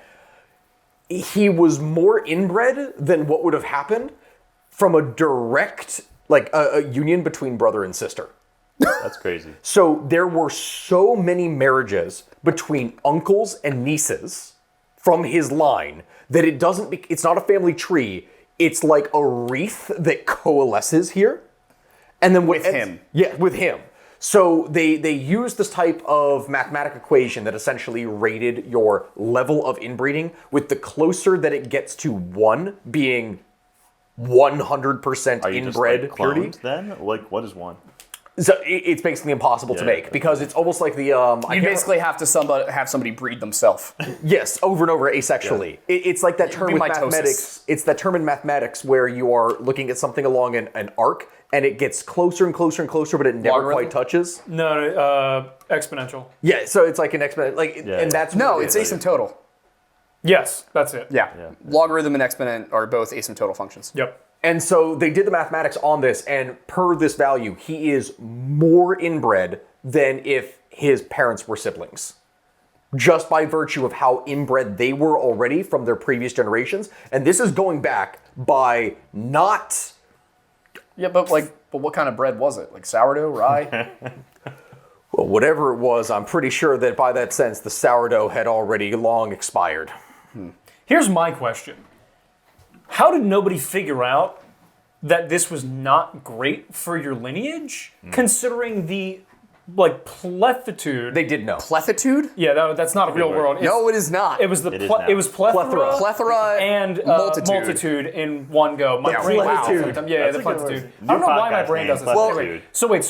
He was more inbred than what would have happened from a direct, like a union between brother and sister. That's crazy. So there were so many marriages between uncles and nieces from his line that it's not a family tree. It's like a wreath that coalesces here. And then With him. Yeah, with him. So they used this type of mathematic equation that essentially rated your level of inbreeding, with the closer that it gets to 1 being 100% Are you inbred just like purity. cloned then? Like, what is one? So it's basically impossible to make, because it's almost like the You basically have to have somebody breed themselves. yes, over and over asexually. It's like that term be with mitosis. mathematics. It's that term in mathematics where you are looking at something along an arc, and it gets closer and closer and closer, but it never Logarithm? quite touches. No, exponential. Yeah, so it's like an exponent, and that's No, what it it's is. asymptotal. Yes, that's it. Yeah. Logarithm and exponent are both asymptotal functions. Yep. And so they did the mathematics on this, and per this value, he is more inbred than if his parents were siblings. Just by virtue of how inbred they were already from their previous generations. And this is going back by not... Yeah, but what kind of bread was it? Like sourdough, rye? Well, whatever it was, I'm pretty sure that by that sense, the sourdough had already long expired. Here's my question. How did nobody figure out that this was not great for your lineage, considering the plethitude? They did know. Plethitude? Yeah, that's not a real word. No, it is not. It was It is now. it was plethora, Plethora and multitude. in one go. My brain plethitude. Yeah, the That's a good plethitude. word. I don't know New why my podcast brain name, does this. plethitude. Anyway,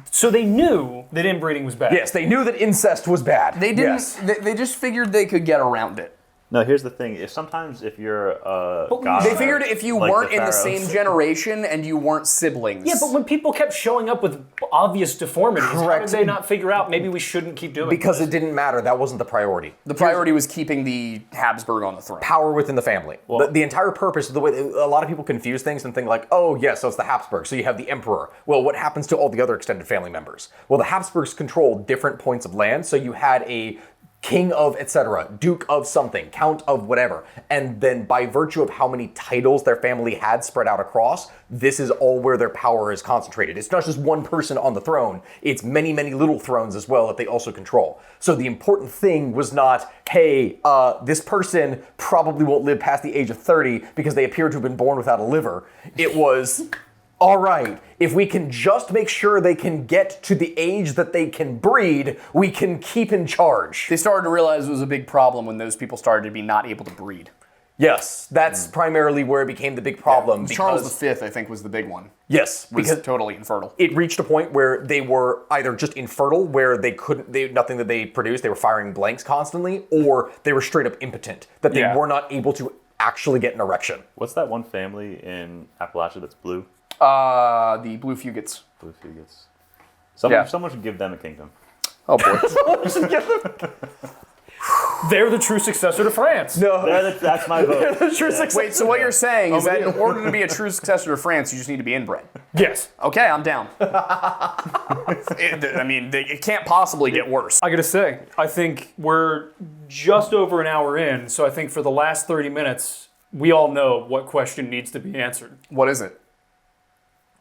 so they knew that inbreeding was bad. Yes, they knew that incest was bad. They didn't. Yes. They just figured they could get around it. No, here's the thing. If you're a god, They figured if you like weren't the in the pharaohs- same generation and you weren't siblings. Yeah, but when people kept showing up with obvious deformities, how Correct. did they not figure out maybe we shouldn't keep doing Because this? it didn't matter. That wasn't the priority. the priority was keeping the Habsburg on the throne. Power within the family. The entire purpose of the way a lot of people confuse things and think like, oh yes, so it's the Habsburgs. So you have the emperor. Well, what happens to all the other extended family members? Well, the Habsburgs controlled different points of land. So you had a king of etc., duke of something, count of whatever. And then by virtue of how many titles their family had spread out across, this is all where their power is concentrated. It's not just one person on the throne, it's many, many little thrones as well that they also control. So the important thing was not, hey, this person probably won't live past the age of 30 because they appear to have been born without a liver. It was, all right, if we can just make sure they can get to the age that they can breed, we can keep in charge. They started to realize it was a big problem when those people started to be not able to breed. Yes, that's primarily where it became the big problem. Charles V, I think, was the big one. Yes, Was because totally infertile. it reached a point where they were either just infertile, where nothing that they produced, they were firing blanks constantly, or they were straight up impotent, that they Yeah. were not able to actually get an erection. What's that one family in Appalachia that's blue? The Blue Fugits. Blue Fugits. Yeah. Someone should give them a kingdom. Oh boy. They're the true successor to France. No, That's my vote. Wait, so what you're saying is that in order to be a true successor to France, you just need to be inbred. Yes. Okay, I'm down. It can't possibly get worse. I gotta say, I think we're just over an hour in, so I think for the last 30 minutes, we all know what question needs to be answered. What is it?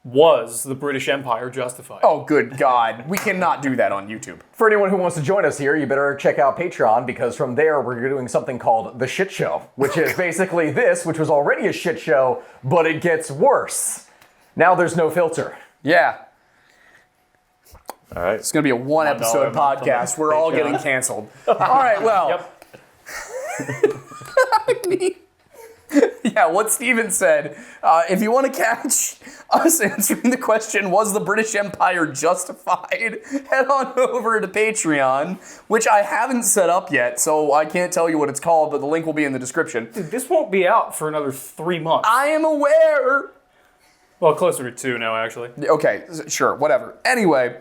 Was the British Empire justified? Oh, good God. We cannot do that on YouTube. For anyone who wants to join us here, you better check out Patreon, because from there we're doing something called The Shit Show, which is basically this, which was already a shit show, but it gets worse. Now there's no filter. Yeah. All right. It's going to be a one episode $1 a month podcast. on We're all Patreon. getting canceled. All right, well. Yep. Yeah, what Steven said. If you want to catch us answering the question, was the British Empire justified? Head on over to Patreon, which I haven't set up yet, so I can't tell you what it's called, but the link will be in the description. Dude, this won't be out for another 3 months. I am aware. Well, closer to 2 now, actually. Okay, sure, whatever. Anyway,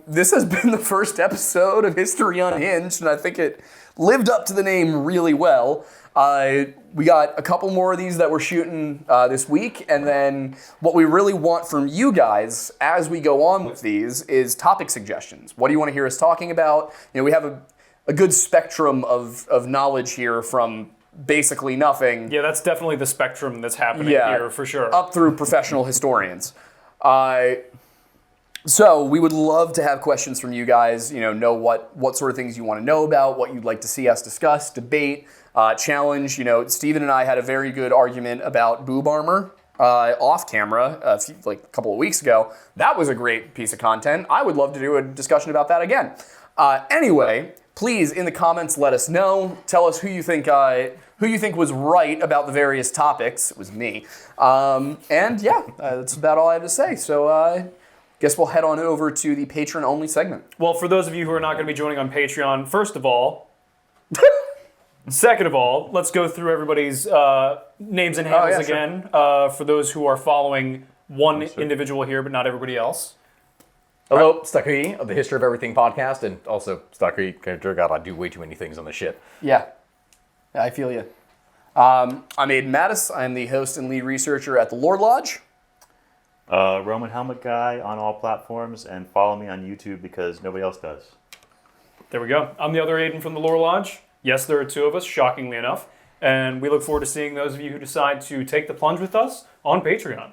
this has been the first episode of History Unhinged, and I think it lived up to the name really well. We got a couple more of these that we're shooting this week, and then what we really want from you guys as we go on with these is topic suggestions. What do you want to hear us talking about? You know, we have a good spectrum of knowledge here, from basically nothing Yeah, that's definitely the spectrum that's happening here, for sure. up through professional historians. So we would love to have questions from you guys, know what sort of things you want to know about, what you'd like to see us discuss, debate, challenge. Steven and I had a very good argument about boob armor off camera a couple of weeks ago. That was a great piece of content. I would love to do a discussion about that again. Anyway, please, in the comments, let us know. Tell us who you think was right about the various topics. It was me. That's about all I have to say. So guess we'll head on over to the patron-only segment. Well, for those of you who are not going to be joining on Patreon, first of all, second of all, let's go through everybody's names and handles yeah, sure. again. For those who are following one individual here, but not everybody else. Hello, Stucky of the History of Everything podcast, and also Stucky, God, I do way too many things on this shit. Yeah, I feel you. I'm Aidan Mattis. I'm the host and lead researcher at the Lore Lodge. RomanHelmetGuy on all platforms, and follow me on YouTube because nobody else does. There we go. I'm the other Aidan from the Lore Lodge. Yes, there are 2 of us, shockingly enough. And we look forward to seeing those of you who decide to take the plunge with us on Patreon.